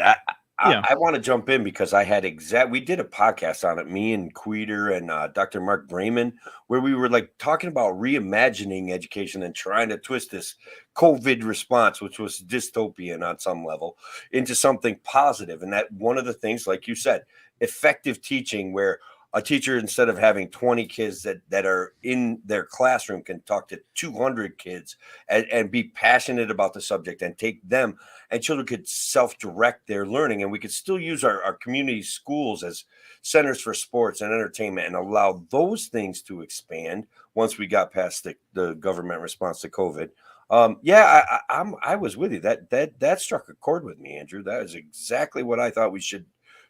I want to jump in because we did a podcast on it, me and Queeter and Dr. Mark Brayman, where we were like talking about reimagining education and trying to twist this COVID response, which was dystopian on some level, into something positive. And that one of the things, like you said, effective teaching, where a teacher, instead of having 20 kids that are in their classroom, can talk to 200 kids and be passionate about the subject and take them, and children could self-direct their learning. And we could still use our community schools as centers for sports and entertainment and allow those things to expand once we got past the government response to COVID. I was with you. That struck a chord with me, Andrew. That is exactly what I thought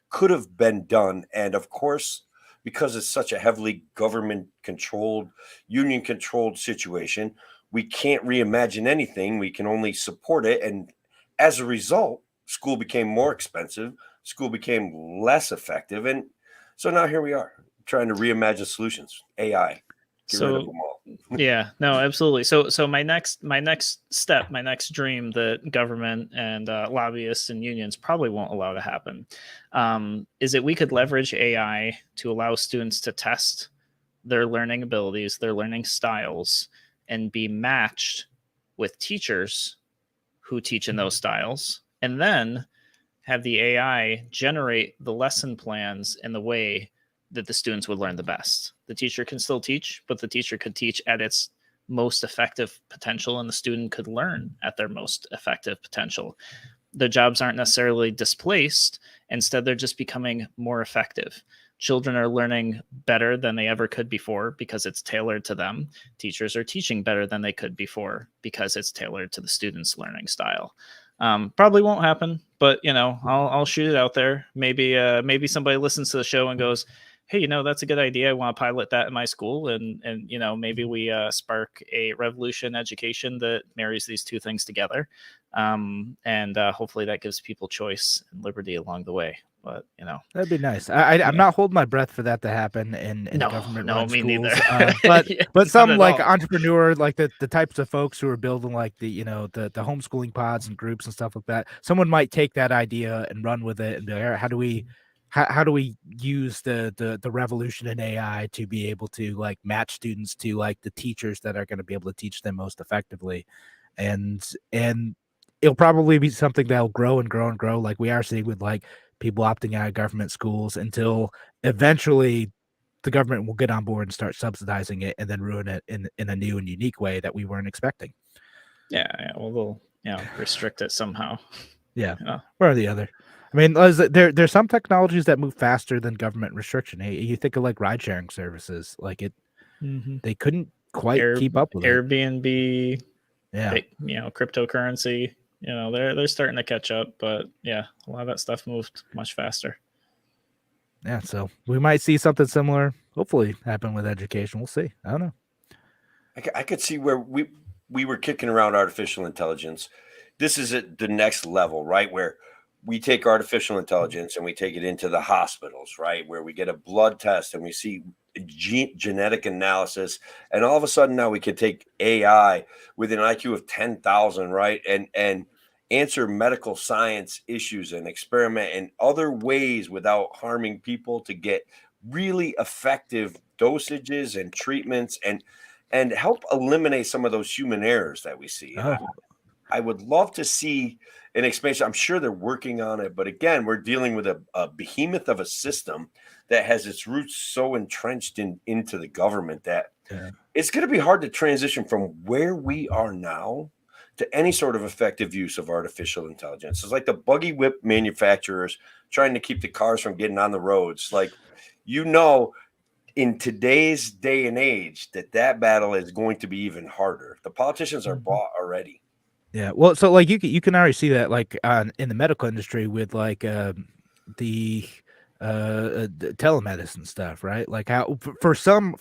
could have been done. And of course, because it's such a heavily government-controlled, union-controlled situation, we can't reimagine anything. We can only support it. And as a result, school became more expensive. School became less effective. And so now here we are trying to reimagine solutions. AI. Get rid of them all. Yeah, no, absolutely. So my next step, my next dream that government and lobbyists and unions probably won't allow to happen, is that we could leverage AI to allow students to test their learning abilities, their learning styles, and be matched with teachers who teach in those styles, and then have the AI generate the lesson plans in the way that the students would learn the best. The teacher can still teach, but the teacher could teach at its most effective potential, and the student could learn at their most effective potential. Their jobs aren't necessarily displaced. Instead, they're just becoming more effective. Children are learning better than they ever could before because it's tailored to them. Teachers are teaching better than they could before because it's tailored to the student's learning style. Probably won't happen, but I'll shoot it out there. Maybe somebody listens to the show and goes, hey, that's a good idea. I want to pilot that in my school. And maybe we spark a revolution education that marries these two things together. And hopefully that gives people choice and liberty along the way. But, that'd be nice. I'm not holding my breath for that to happen in government. No, me schools. neither. But some like entrepreneur, like the types of folks who are building like the homeschooling pods and groups and stuff like that. Someone might take that idea and run with it and be like, all right, how do we use the revolution in AI to be able to like match students to like the teachers that are going to be able to teach them most effectively, and it'll probably be something that'll grow and grow and grow, like we are seeing with like people opting out of government schools, until eventually the government will get on board and start subsidizing it and then ruin it in a new and unique way that we weren't expecting. Yeah. Well, they'll restrict it somehow. Yeah. One or the other. I mean, there's some technologies that move faster than government restriction. Hey, you think of like ride sharing services, like they couldn't quite keep up with Airbnb. Yeah. Cryptocurrency. They're starting to catch up, but yeah, a lot of that stuff moved much faster. Yeah, so we might see something similar, hopefully, happen with education. We'll see. I don't know. I could see where we were kicking around artificial intelligence. This is at the next level, right? Where we take artificial intelligence and we take it into the hospitals, right? Where we get a blood test and we see genetic analysis, and all of a sudden now we can take AI with an IQ of 10,000, right? And answer medical science issues and experiment in other ways without harming people to get really effective dosages and treatments and help eliminate some of those human errors that we see. Oh, I would love to see an expansion. I'm sure they're working on it, but again, we're dealing with a behemoth of a system that has its roots so entrenched into the government that yeah. it's going to be hard to transition from where we are now to any sort of effective use of artificial intelligence. It's like the buggy whip manufacturers trying to keep the cars from getting on the roads. Like, in today's day and age, that battle is going to be even harder. The politicians are bought already. Yeah, well, so like you can already see that like in the medical industry with like the telemedicine stuff, right? Like how for some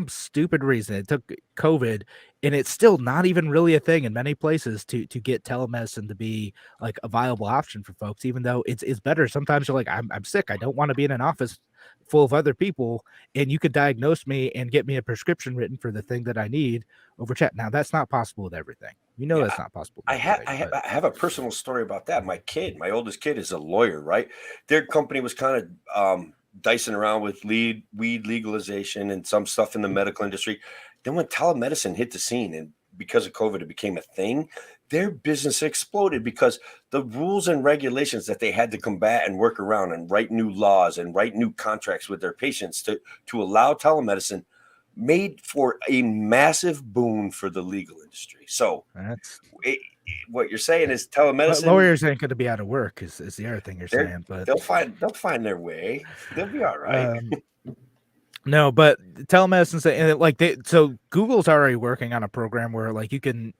stupid reason it took COVID and it's still not even really a thing in many places to get telemedicine to be like a viable option for folks, even though it's better. Sometimes you're like, I'm sick, I don't want to be in an office full of other people, and you could diagnose me and get me a prescription written for the thing that I need over chat. Now that's not possible with everything. Yeah, That's not possible with everything, but I have a personal story about that. My oldest kid is a lawyer, right? Their company was kind of dicing around with weed legalization and some stuff in the medical industry. Then when telemedicine hit the scene and because of COVID, it became a thing, their business exploded because the rules and regulations that they had to combat and work around and write new laws and write new contracts with their patients to allow telemedicine made for a massive boon for the legal industry. So that's it, what you're saying is telemedicine. lawyers ain't going to be out of work is the other thing you're they're- saying, but they'll find their way. They'll be all right. no, but telemedicine and so Google's already working on a program where like you can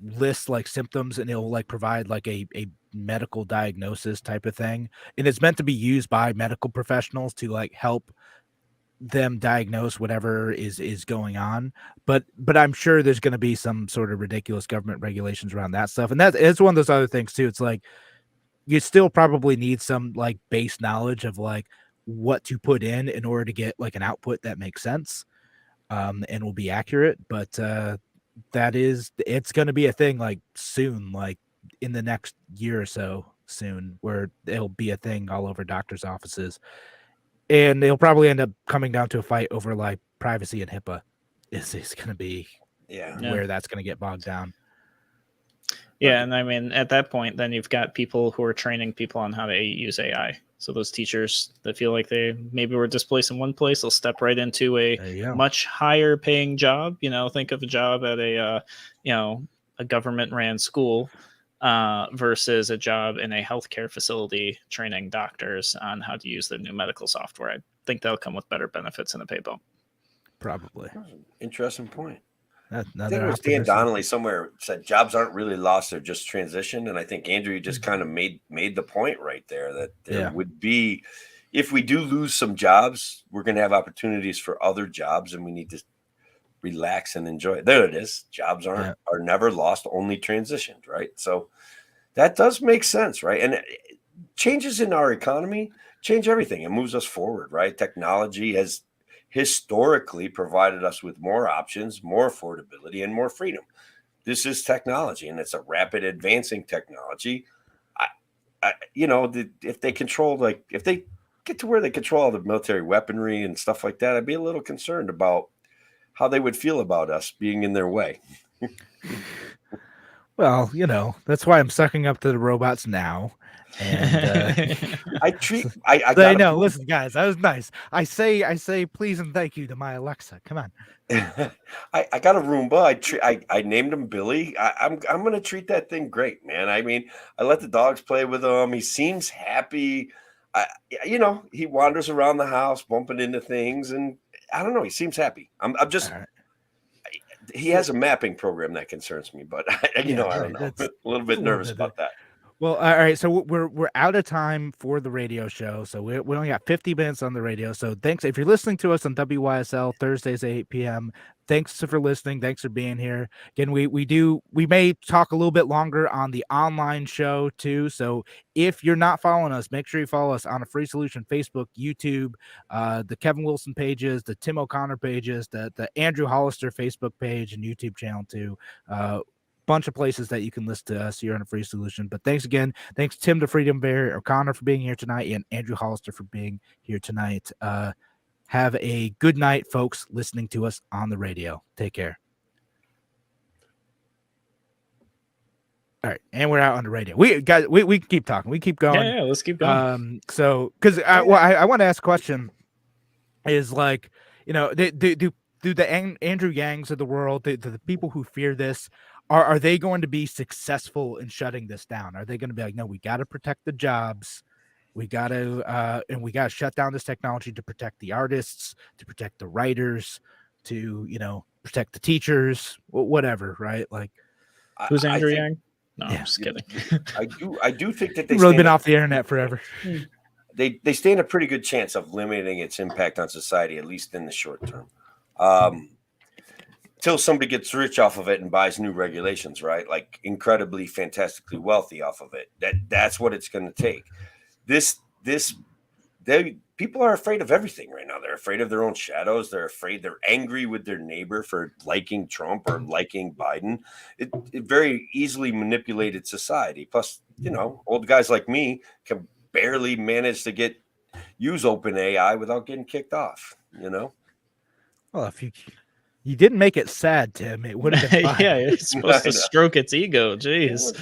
list like symptoms and it'll like provide like a medical diagnosis type of thing, and it's meant to be used by medical professionals to like help them diagnose whatever is going on. But I'm sure there's going to be some sort of ridiculous government regulations around that stuff, and it's one of those other things too. It's like you still probably need some like base knowledge of like what to put in order to get like an output that makes sense and will be accurate. But it's going to be a thing like soon, like in the next year or so soon, where it'll be a thing all over doctors' offices. And they'll probably end up coming down to a fight over like privacy and HIPAA is going to be Yeah. where that's going to get bogged down. Yeah, and I mean, at that point, then you've got people who are training people on how to use AI. So those teachers that feel like they maybe were displaced in one place, they'll step right into a There you go. much higher paying job. Think of a job at a government ran school versus a job in a healthcare facility training doctors on how to use the new medical software. I think that'll come with better benefits and a pay bump. Probably. Interesting point. I think Another it was Dan optimistic- Donnelly somewhere said jobs aren't really lost; they're just transitioned. And I think Andrew just kind of made the point right there that there would be, if we do lose some jobs, we're going to have opportunities for other jobs, and we need to relax and enjoy it. There it is. Jobs are never lost, only transitioned, right? So that does make sense, right? And changes in our economy change everything. It moves us forward, right? Technology has historically provided us with more options, more affordability, and more freedom. This is technology, and it's a rapid advancing technology. If they control, if they get to where they control all the military weaponry and stuff like that, I'd be a little concerned about how they would feel about us being in their way. Well, that's why I'm sucking up to the robots now. And I know. Listen, guys, that was nice. I say please and thank you to my Alexa. Come on. I got a Roomba. I named him Billy. I'm gonna treat that thing great, man. I mean, I let the dogs play with him. He seems happy. He wanders around the house, bumping into things, and I don't know. He seems happy. I'm just. All right. He has a mapping program that concerns me, but I don't know. That's a little bit nervous about that. Well, all right. So we're out of time for the radio show. So we only got 50 minutes on the radio. So thanks if you're listening to us on WYSL Thursdays at 8 p.m. Thanks for listening. Thanks for being here. Again, we may talk a little bit longer on the online show too. So if you're not following us, make sure you follow us on a Free Solution Facebook, YouTube, the Kevin Wilson pages, the Tim O'Connor pages, the Andrew Hollister Facebook page and YouTube channel too. Bunch of places that you can listen to us here on a Free Solution. But thanks again. Thanks Tim the Freedom Bear O'Connor for being here tonight and Andrew Hollister for being here tonight. Have a good night, folks, listening to us on the radio. Take care. All right, and we're out on the radio. We can keep talking. We keep going. Yeah, let's keep going. So because I want to ask a question is like, you know, do the Andrew Yangs of the world, the people who fear this, are they going to be successful in shutting this down? Are they going to be like, no, we got to protect the jobs, we got to shut down this technology to protect the artists, to protect the writers, to protect the teachers, whatever, right? Like, who's Andrew Yang? No, yeah. I'm just kidding. I do think that they really been off the internet forever. They stand a pretty good chance of limiting its impact on society, at least in the short term. Till somebody gets rich off of it and buys new regulations, right? Like incredibly, fantastically wealthy off of it. That's what it's going to take. People are afraid of everything right now. They're afraid of their own shadows. They're angry with their neighbor for liking Trump or liking Biden. It very easily manipulated society. Plus, old guys like me can barely manage to use OpenAI without getting kicked off, Well, if you didn't make it sad, Tim, it would have been fine. Yeah, it's supposed to stroke its ego. Jeez.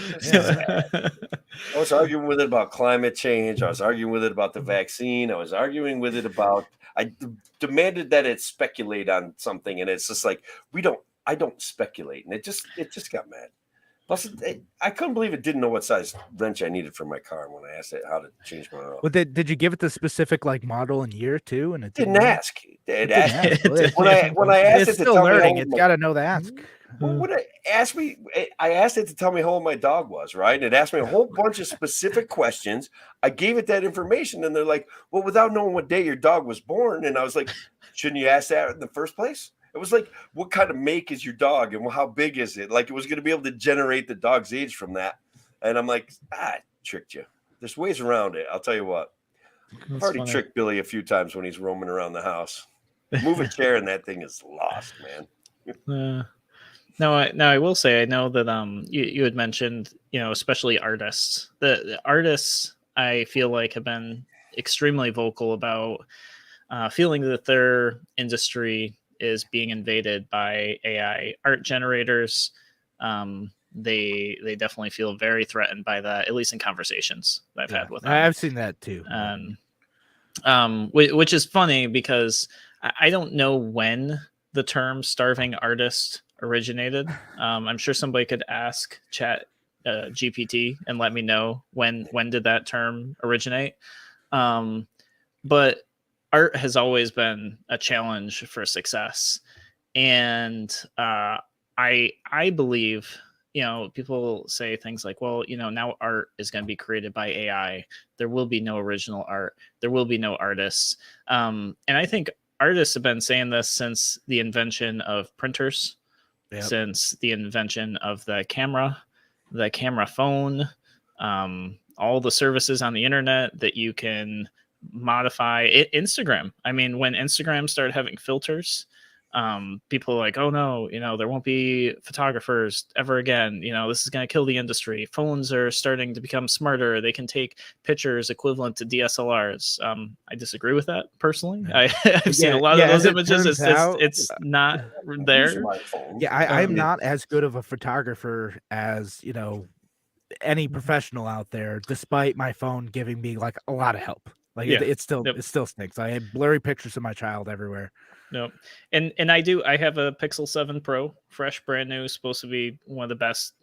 I was arguing with it about climate change. I was arguing with it about the vaccine. I was arguing with it about, I demanded that it speculate on something. And it's just like, I don't speculate. And it just got mad. Plus, I couldn't believe it didn't know what size wrench I needed for my car when I asked it how to change my oil. Well, did you give it the specific model and year too? And it didn't ask. It asked. When I asked it's it to still tell learning. me It's got to know the ask. When it asked me, I asked it to tell me how old my dog was, right? And it asked me a whole bunch of specific questions. I gave it that information, and they're like, "Well, without knowing what day your dog was born," and I was like, "Shouldn't you ask that in the first place?" It was like, what kind of make is your dog and how big is it? Like it was going to be able to generate the dog's age from that. And I'm like, I tricked you. There's ways around it. I'll tell you what. I've already tricked Billy a few times when he's roaming around the house. Move a chair and that thing is lost, man. Now I will say, I know that you had mentioned, especially artists. The artists, I feel like, have been extremely vocal about feeling that their industry is being invaded by AI art generators. They definitely feel very threatened by that, at least in conversations that I've had with them. I've seen that too. Which is funny because I don't know when the term starving artist originated. I'm sure somebody could ask Chat GPT and let me know when did that term originate. But art has always been a challenge for success. And I believe, people say things like, well, now art is going to be created by AI. There will be no original art. There will be no artists. And I think artists have been saying this since the invention of printers, since the invention of the camera phone, all the services on the internet that you can modify it. Instagram. I mean, when Instagram started having filters, people are like, oh no, there won't be photographers ever again. This is going to kill the industry. Phones are starting to become smarter. They can take pictures equivalent to DSLRs. I disagree with that personally. I've seen a lot of those images. It's not there. Yeah, I'm not as good of a photographer as any professional out there, despite my phone giving me a lot of help. It still stinks. I have blurry pictures of my child everywhere. No, and I have a Pixel 7 Pro, fresh, brand new, supposed to be one of the best,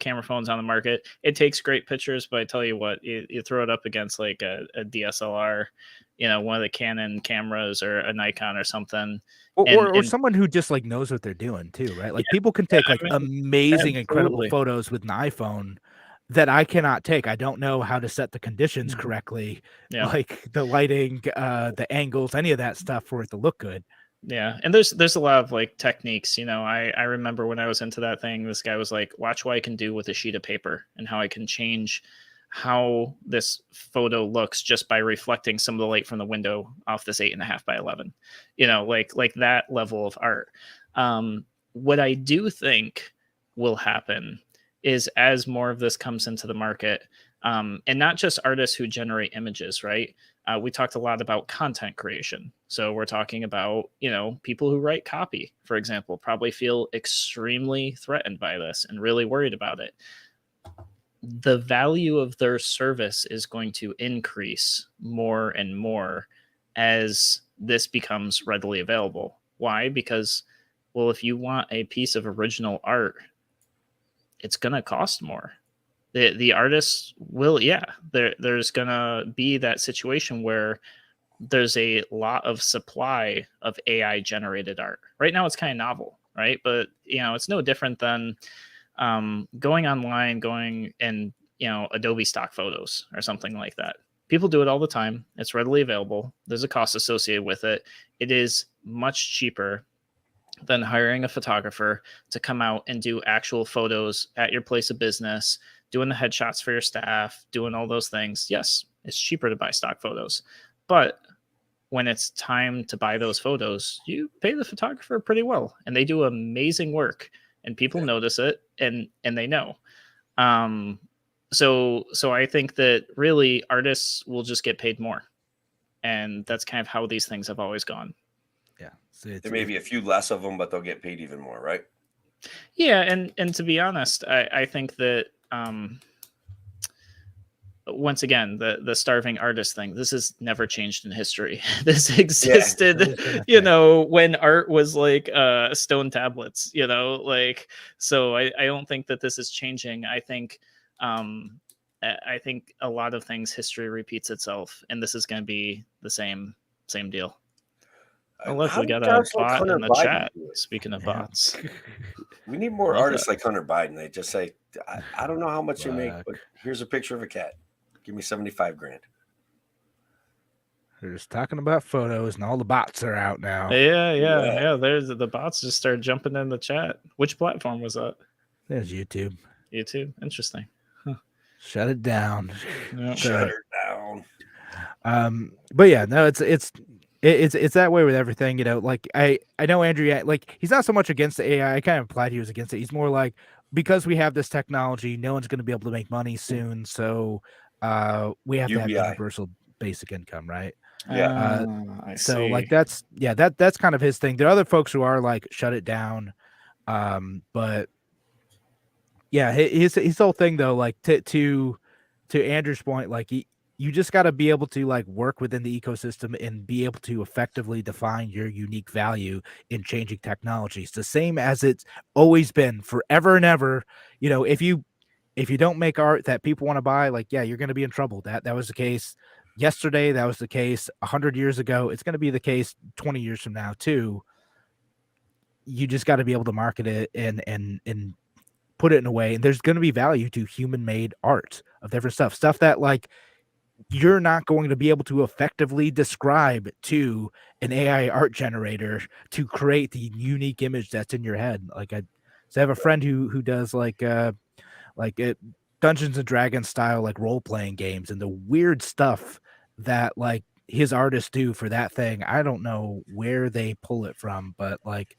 camera phones on the market. It takes great pictures, but I tell you what, you throw it up against a DSLR, one of the Canon cameras or a Nikon or something. Or someone who just knows what they're doing too, right? People can take amazing, incredible photos with an iPhone. that I cannot take. I don't know how to set the conditions correctly, Yeah. like the lighting, the angles, any of that stuff for it to look good. Yeah, and there's a lot of like techniques. I remember when I was into that thing, this guy was like, "Watch what I can do with a sheet of paper and how I can change how this photo looks just by reflecting some of the light from the window off this 8.5 by 11." Like that level of art. What I do think will happen is as more of this comes into the market, and not just artists who generate images, right? We talked a lot about content creation. So we're talking about, people who write copy, for example, probably feel extremely threatened by this and really worried about it. The value of their service is going to increase more and more as this becomes readily available. Why? Because, well, if you want a piece of original art, it's going to cost more. The artists will, there's gonna be that situation where there's a lot of supply of AI generated art. Right now it's kind of novel, right? But it's no different than going online, going and Adobe stock photos or something like that. People do it all the time. It's readily available. There's a cost associated with it. It is much cheaper than hiring a photographer to come out and do actual photos at your place of business, doing the headshots for your staff, doing all those things. Yes, it's cheaper to buy stock photos. But when it's time to buy those photos, you pay the photographer pretty well, and they do amazing work, and people notice it, and they know. So I think that really artists will just get paid more, and that's kind of how these things have always gone. Yeah, so there may be a few less of them, but they'll get paid even more, right? Yeah, and to be honest, I think that once again, the starving artist thing, this has never changed in history. This existed, when art was like stone tablets, so I don't think that this is changing. I think a lot of things, history repeats itself, and this is going to be the same deal. Oh, look, we got a bot in the chat. Speaking of bots, we need more artists like Hunter Biden. They just say, I don't know how much you make, but here's a picture of a cat. Give me $75,000. They're just talking about photos, and all the bots are out now. Yeah. There's the bots just started jumping in the chat. Which platform was that? There's YouTube. Interesting. Huh. Shut it down. Yeah. Shut her down. But yeah, no, it's that way with everything. Like I know Andrew, like he's not so much against the AI. I kind of implied he was against it. He's more like, because we have this technology, no one's going to be able to make money soon, so we have to have universal basic income, right? Yeah. So like that's kind of his thing. There are other folks who are like, shut it down. But yeah, his whole thing though, like to Andrew's point, like you just got to be able to like work within the ecosystem and be able to effectively define your unique value in changing technologies, the same as it's always been forever and ever. If you don't make art that people want to buy, like, yeah, you're going to be in trouble. That was the case yesterday. That was the case 100 years ago. It's going to be the case 20 years from now too. You just got to be able to market it and put it in a way. And there's going to be value to human made art of different stuff that like you're not going to be able to effectively describe to an AI art generator to create the unique image that's in your head. Like I have a friend who does like Dungeons and Dragons style like role-playing games, and the weird stuff that like his artists do for that thing. I don't know where they pull it from, but like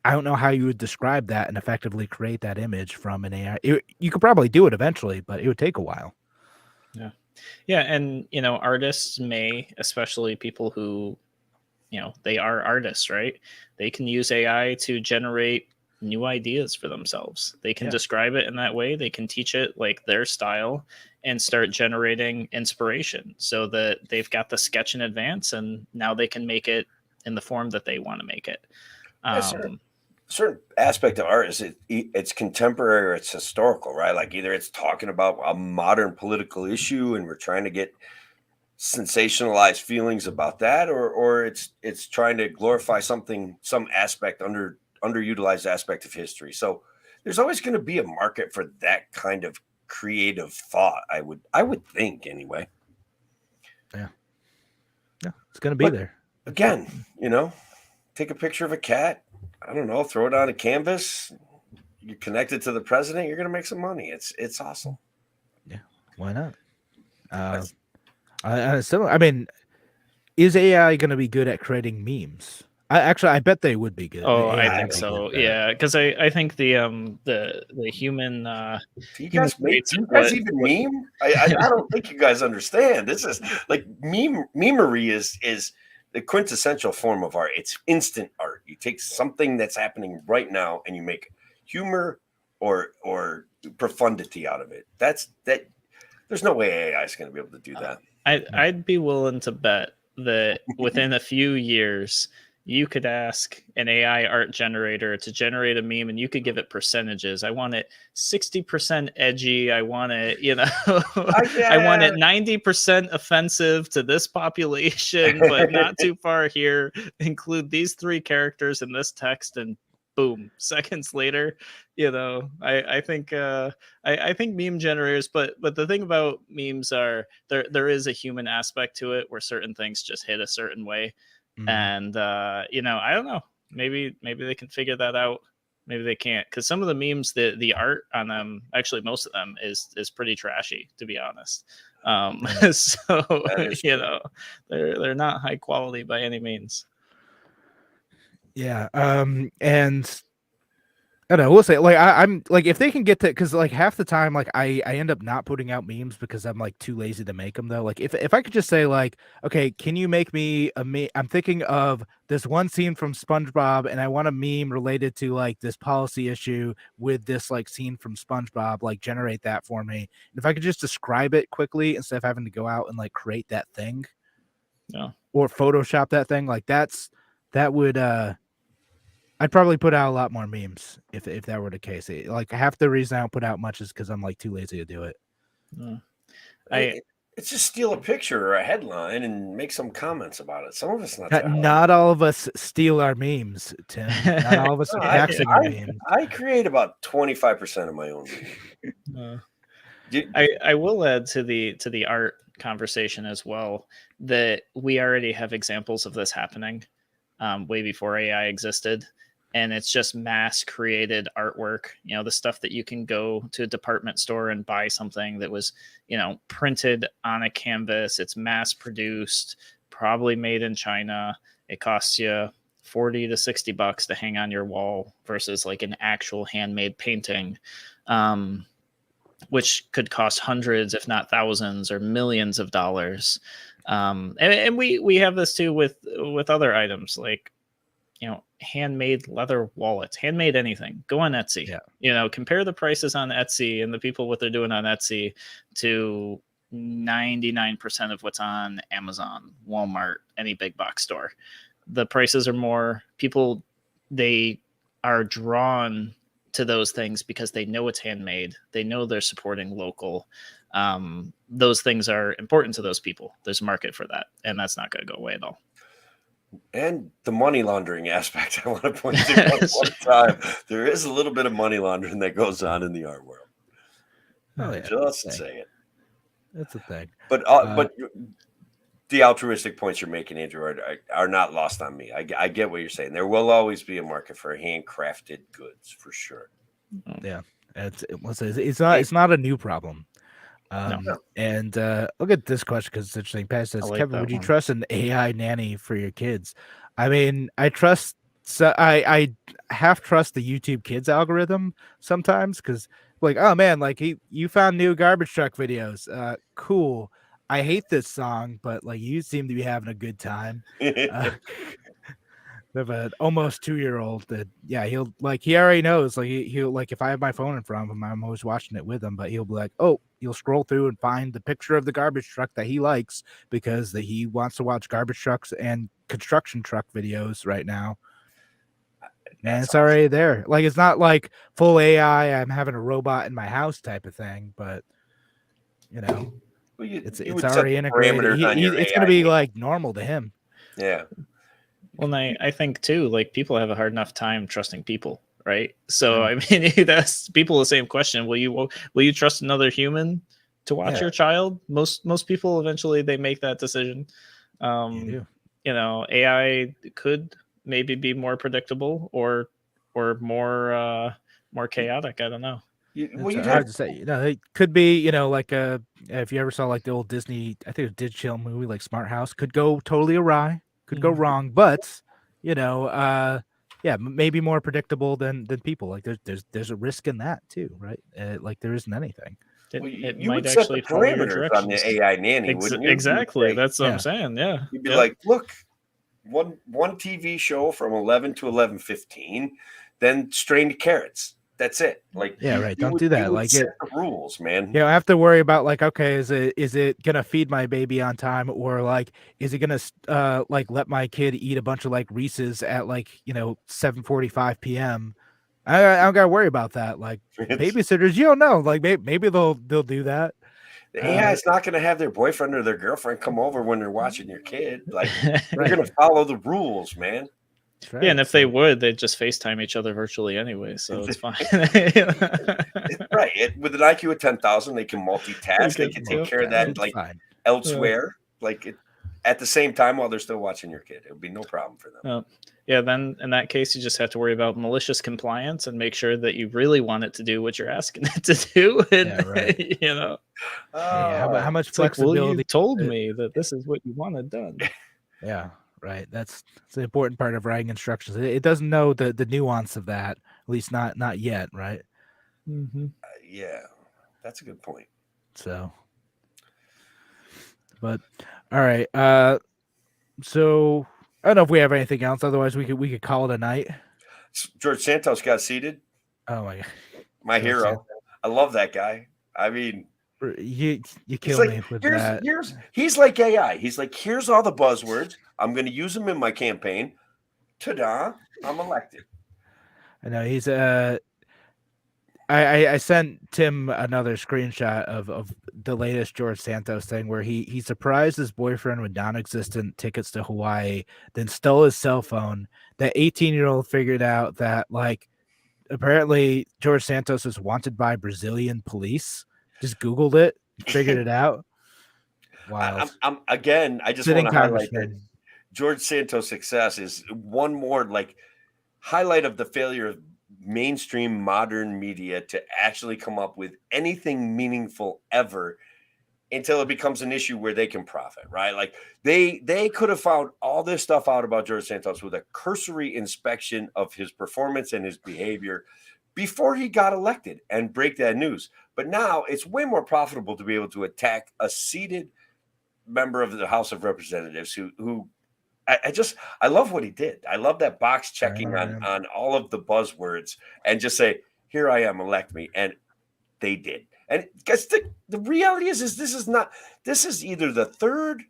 I don't know how you would describe that and effectively create that image from an AI. You could probably do it eventually, but it would take a while. Yeah, and artists may, especially people who they are artists, right? They can use AI to generate new ideas for themselves. They can describe it in that way. They can teach it like their style and start generating inspiration so that they've got the sketch in advance, and now they can make it in the form that they want to make it. Certain aspect of art is it's contemporary or it's historical, right? Like either it's talking about a modern political issue and we're trying to get sensationalized feelings about that, or it's trying to glorify some aspect underutilized aspect of history. So there's always going to be a market for that kind of creative thought. I would think anyway. Yeah, it's gonna be there. Again, take a picture of a cat. I don't know, throw it on a canvas. You're connected to the president. You're going to make some money. It's awesome. Yeah, why not? I mean, is AI going to be good at creating memes? I bet they would be good. Oh, AI I think would be so. good at that. Yeah, because I think the human Do you guys even meme? I don't think you guys understand. This is like memery is the quintessential form of art. It's instant art. You take something that's happening right now and you make humor or profundity out of it. That. There's no way AI is going to be able to do that. I'd be willing to bet that within a few years, you could ask an AI art generator to generate a meme and you could give it percentages. I want it 60% edgy. I want it, I want it 90% offensive to this population, but not too far here. Include these 3 characters in this text, and boom, seconds later, I think I think meme generators, but the thing about memes are there is a human aspect to it where certain things just hit a certain way. And I don't know, maybe they can figure that out, maybe they can't, because some of the memes, the art on them, actually most of them is pretty trashy, to be honest. So they're not high quality by any means. Yeah. And I don't know, we'll say, like, I'm like, if they can get to, because like half the time, like I end up not putting out memes because I'm like too lazy to make them, though. Like if I could just say, like, okay, can you make me a meme? I'm thinking of this one scene from SpongeBob and I want a meme related to like this policy issue with this like scene from SpongeBob, like generate that for me. And if I could just describe it quickly instead of having to go out and like create that thing, or Photoshop that thing, like that would I'd probably put out a lot more memes if that were the case. Like half the reason I don't put out much is because I'm like too lazy to do it. It's just steal a picture or a headline and make some comments about it. Some of it's not all of us steal our memes, Tim. Not all of us are taxing memes. I create about 25% of my own memes. I will add to the art conversation as well that we already have examples of this happening way before AI existed. And it's just mass created artwork, the stuff that you can go to a department store and buy something that was, printed on a canvas. It's mass produced, probably made in China. It costs you $40 to $60 to hang on your wall versus like an actual handmade painting, which could cost hundreds, if not thousands or millions of dollars. And we have this too with other items, like, handmade leather wallets, handmade anything. Go on Etsy. Compare the prices on Etsy and the people, what they're doing on Etsy, to 99% of what's on Amazon, Walmart, any big box store. The prices are more. People, they are drawn to those things because they know it's handmade. They know they're supporting local. Those things are important to those people. There's a market for that, and that's not going to go away at all. And the money laundering aspect, I want to point to one time. There is a little bit of money laundering that goes on in the art world. Just say it. That's a thing. But the altruistic points you're making, Andrew, are not lost on me. I get what you're saying. There will always be a market for handcrafted goods, for sure. Yeah, it's not a new problem. And look at this question because it's interesting. Pat says, Kevin, would you trust an AI nanny for your kids? I mean, I half trust the YouTube Kids algorithm sometimes because, like, oh man, like you found new garbage truck videos. Cool. I hate this song, but like you seem to be having a good time. We have an almost 2-year-old that, he already knows, like he'll like, if I have my phone in front of him, I'm always watching it with him, but he'll be like, he'll scroll through and find the picture of the garbage truck that he likes because he wants to watch garbage trucks and construction truck videos right now. And it's already there. Like, it's not like full AI, I'm having a robot in my house type of thing, but it's already integrated. It's going to be like normal to him. Yeah. Well, and I think too, like, people have a hard enough time trusting people right? So I mean, you ask people the same question: Will you trust another human to watch your child? Most people eventually they make that decision. do. You know, AI could maybe be more predictable or more chaotic. I don't know. It's hard to say. You know, it could be, you know, like if you ever saw like the old Disney, I think it was digital movie like Smart House, could go totally awry, could go wrong, but you know, yeah, maybe more predictable than people. Like there's a risk in that too, right? Like there isn't anything. It you might would set the actually follow your parameters on directions. the AI nanny, wouldn't you? Exactly. Say, That's what I'm saying. Yeah. You'd be like, look, one TV show from 11 to 11:15, then strained carrots. That's it. Like, yeah, right. Don't do that. Like set the rules, man. You know, I have to worry about like, okay, is it gonna feed my baby on time, or like, is it gonna like let my kid eat a bunch of like Reese's at like 7:45 p.m. I don't gotta worry about that. Like babysitters, you don't know. Like maybe they'll do that. The AI is not going to have their boyfriend or their girlfriend come over when they're watching your kid. Like they're going to follow the rules, man. Right. Yeah, and if they would, they'd just FaceTime each other virtually anyway, so it's fine. Right. With an IQ of 10,000, they can multitask. They can take care of that like elsewhere, like at the same time while they're still watching your kid. It would be no problem for them. Yeah, then in that case, you just have to worry about malicious compliance and make sure that you really want it to do what you're asking it to do. And, you know, how much flexibility? Like, well, you told me that this is what you wanted done. Yeah, right. That's the important part of writing instructions. It doesn't know the nuance of that, at least not yet, right? Yeah, that's a good point. So, but all right. So I don't know if we have anything else. Otherwise, we could call it a night. George Santos got seated. Oh my god, my George hero! Santos. I love that guy. I mean, you kill me with that. He's like AI. He's like, here's all the buzzwords. I'm going to use them in my campaign. Ta-da! I'm elected. I know he's I sent Tim another screenshot of the latest George Santos thing where he surprised his boyfriend with non-existent tickets to Hawaii, then stole his cell phone. That 18-year-old figured out that like apparently George Santos was wanted by Brazilian police. Just Googled it, figured it out. Wow. I just want to highlight that George Santos' success is one more like highlight of the failure of mainstream modern media to actually come up with anything meaningful ever until it becomes an issue where they can profit, right? Like they could have found all this stuff out about George Santos with a cursory inspection of his performance and his behavior before he got elected and break that news. But now it's way more profitable to be able to attack a seated member of the House of Representatives who I love what he did. I love that box checking on all of the buzzwords and just say, here I am, elect me. And they did. And guys, the reality is this is either the third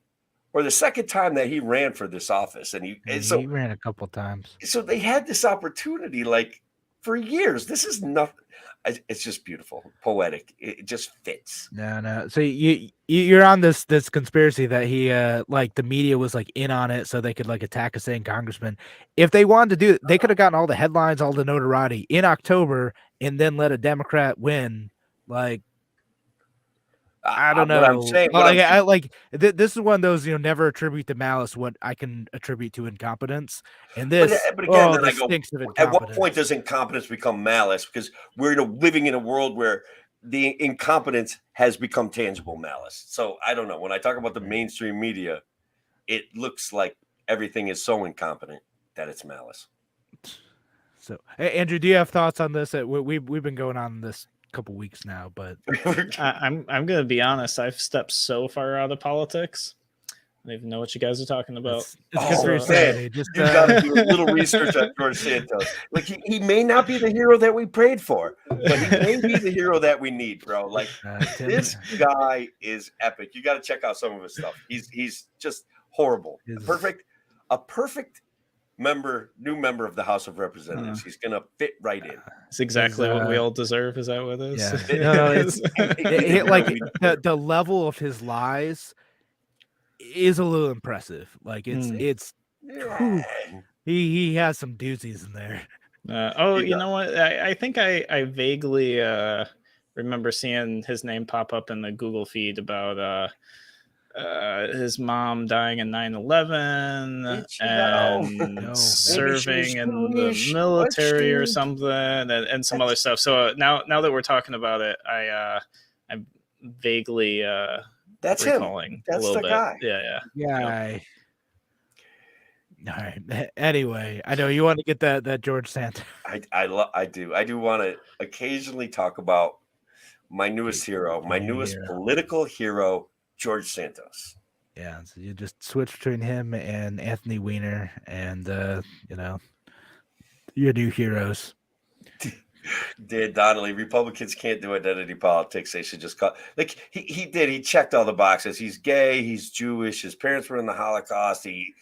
or the second time that he ran for this office. And he ran a couple times. So they had this opportunity like for years. This is nothing. It's just beautiful, poetic. It just fits. No. So you're on this conspiracy that he like the media was like in on it so they could like attack a sitting congressman. If they wanted to do it, they could have gotten all the headlines, all the notoriety in October, and then let a Democrat win. Like I don't know. This is one of those never attribute to malice what I can attribute to incompetence. And this, but again, then I go, at what point does incompetence become malice? Because we're living in a world where the incompetence has become tangible malice. So I don't know. When I talk about the mainstream media, it looks like everything is so incompetent that it's malice. So, Andrew, do you have thoughts on this? We've been going on this couple weeks now, but I'm gonna be honest. I've stepped so far out of politics. I don't even know what you guys are talking about. It's good for your Just you got to do a little research on George Santos. Like he may not be the hero that we prayed for, but he may be the hero that we need, bro. Like this guy is epic. You got to check out some of his stuff. He's just horrible. A perfect new member of the House of Representatives. He's gonna fit right in. It's exactly what we all deserve. Is that what it is? Yeah. Like the level of his lies is a little impressive. Like it's he has some doozies in there. He You does. know what? I think I vaguely remember seeing his name pop up in the Google feed about his mom dying in 9/11 Did she know? and No, Maybe she was serving in the Jewish. Was military or she? something, and some other That's stuff. So now that we're talking about it, I'm vaguely that's him. recalling a That's little the bit. guy. Yeah. Yep. All right. Anyway, I know you want to get that George Santa. I do. I do want to occasionally talk about my newest hero, my Your new newest hero. political hero, George Santos. Yeah, so you just switch between him and Anthony Weiner, and your new heroes. Dan Donnelly, Republicans can't do identity politics. They should just call like he did. He checked all the boxes. He's gay. He's Jewish. His parents were in the Holocaust. He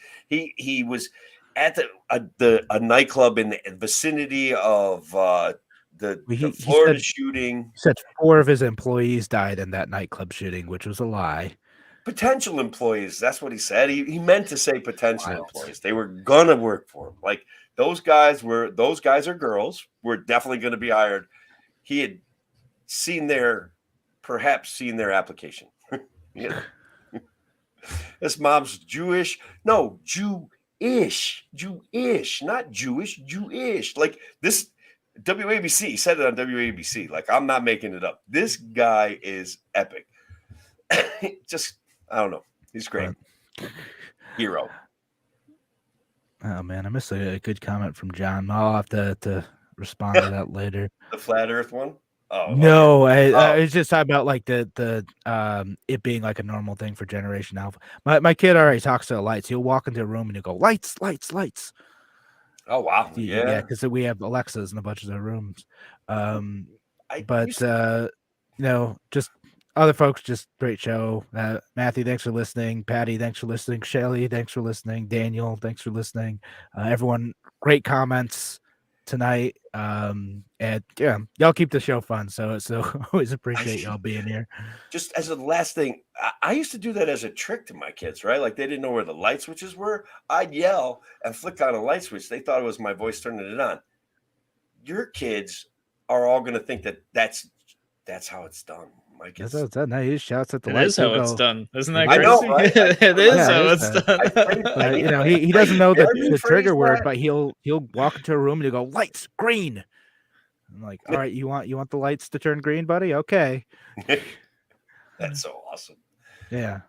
was at a nightclub in the vicinity of the He Florida said, shooting. he said 4 of his employees died in that nightclub shooting, which was a lie. Potential employees. That's what he said. He meant to say potential Wild. employees. They were gonna work for him. Like those guys or girls were definitely going to be hired. He had perhaps seen their application. Yeah. This mom's Jewish. No, Jewish, not Jewish, Jewish. Like this WABC said it on WABC. Like I'm not making it up. This guy is epic. Just I don't know. He's great. Hero. Oh man, I missed a good comment from John. I'll have to respond to that later. The flat Earth one. Oh No, okay. I was just talking about like the it being like a normal thing for Generation Alpha. My kid already talks to the lights. He'll walk into a room and he'll go lights, lights, lights. Oh wow. Yeah, Yeah. because we have Alexas in a bunch of the rooms. I But used to- just other folks, just great show. Matthew, thanks for listening. Patty, thanks for listening. Shelly, thanks for listening. Daniel, thanks for listening. Everyone, great comments tonight. And yeah, y'all keep the show fun. So always appreciate y'all being here. just as a last thing, I used to do that as a trick to my kids, right? Like they didn't know where the light switches were. I'd yell and flick on a light switch. They thought it was my voice turning it on. Your kids are all going to think that that's how it's done. My That's kids. how it's done. Now he just shouts at the It lights. is how he'll it's go- done. Isn't that I crazy? know, right? It is Yeah, how it it's is done. he doesn't know Dare the you trigger rephrase word, that? but he'll walk into a room and he'll go lights green. I'm like, all right, you want the lights to turn green, buddy? Okay, That's so awesome. yeah,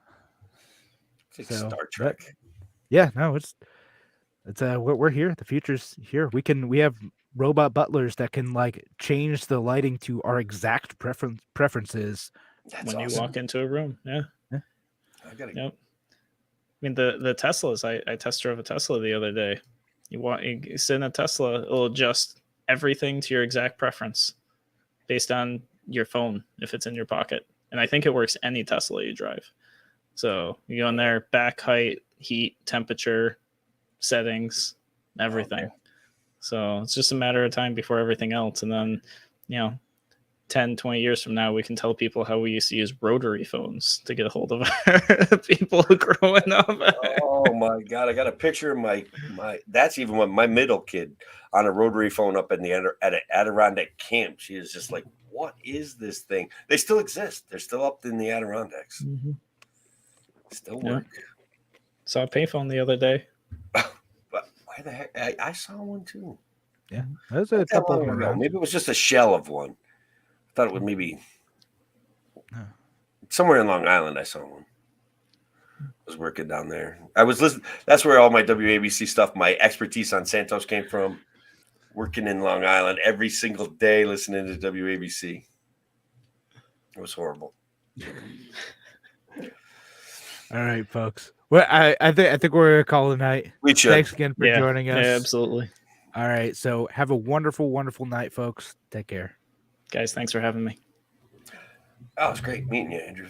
It's like So, Star Trek. yeah. No, it's we're here. The future's here. We have robot butlers that can like change the lighting to our exact preferences. That's When you awesome. walk into a room, yeah. I gotta Yep. I mean the Teslas. I test drove a Tesla the other day. You sit in a Tesla, it'll adjust everything to your exact preference based on your phone if it's in your pocket. And I think it works any Tesla you drive. So you go in there, back height, heat, temperature, settings, everything. Okay. So it's just a matter of time before everything else. And then, 10, 20 years from now, we can tell people how we used to use rotary phones to get a hold of our people growing up. Oh my god! I got a picture of my. That's even when my middle kid on a rotary phone up in the at an Adirondack camp. She is just like, "What is this thing?" They still exist. They're still up in the Adirondacks. Still Yeah. work. Saw a payphone the other day. But why the heck? I saw one too. Yeah, there's a Not that couple of long them ago. around. Maybe it was just a shell of one. I thought it would maybe No. somewhere in Long Island. I saw one. I was working down there. I was listening. That's where all my WABC stuff, my expertise on Santos came from. Working in Long Island every single day, listening to WABC. It was horrible. All right, folks. Well, I think we're gonna call it a night. We should. Thanks again for joining us. Yeah, absolutely. All right, so have a wonderful, wonderful night, folks. Take care. Guys, thanks for having me. Oh, it was great meeting you, Andrew.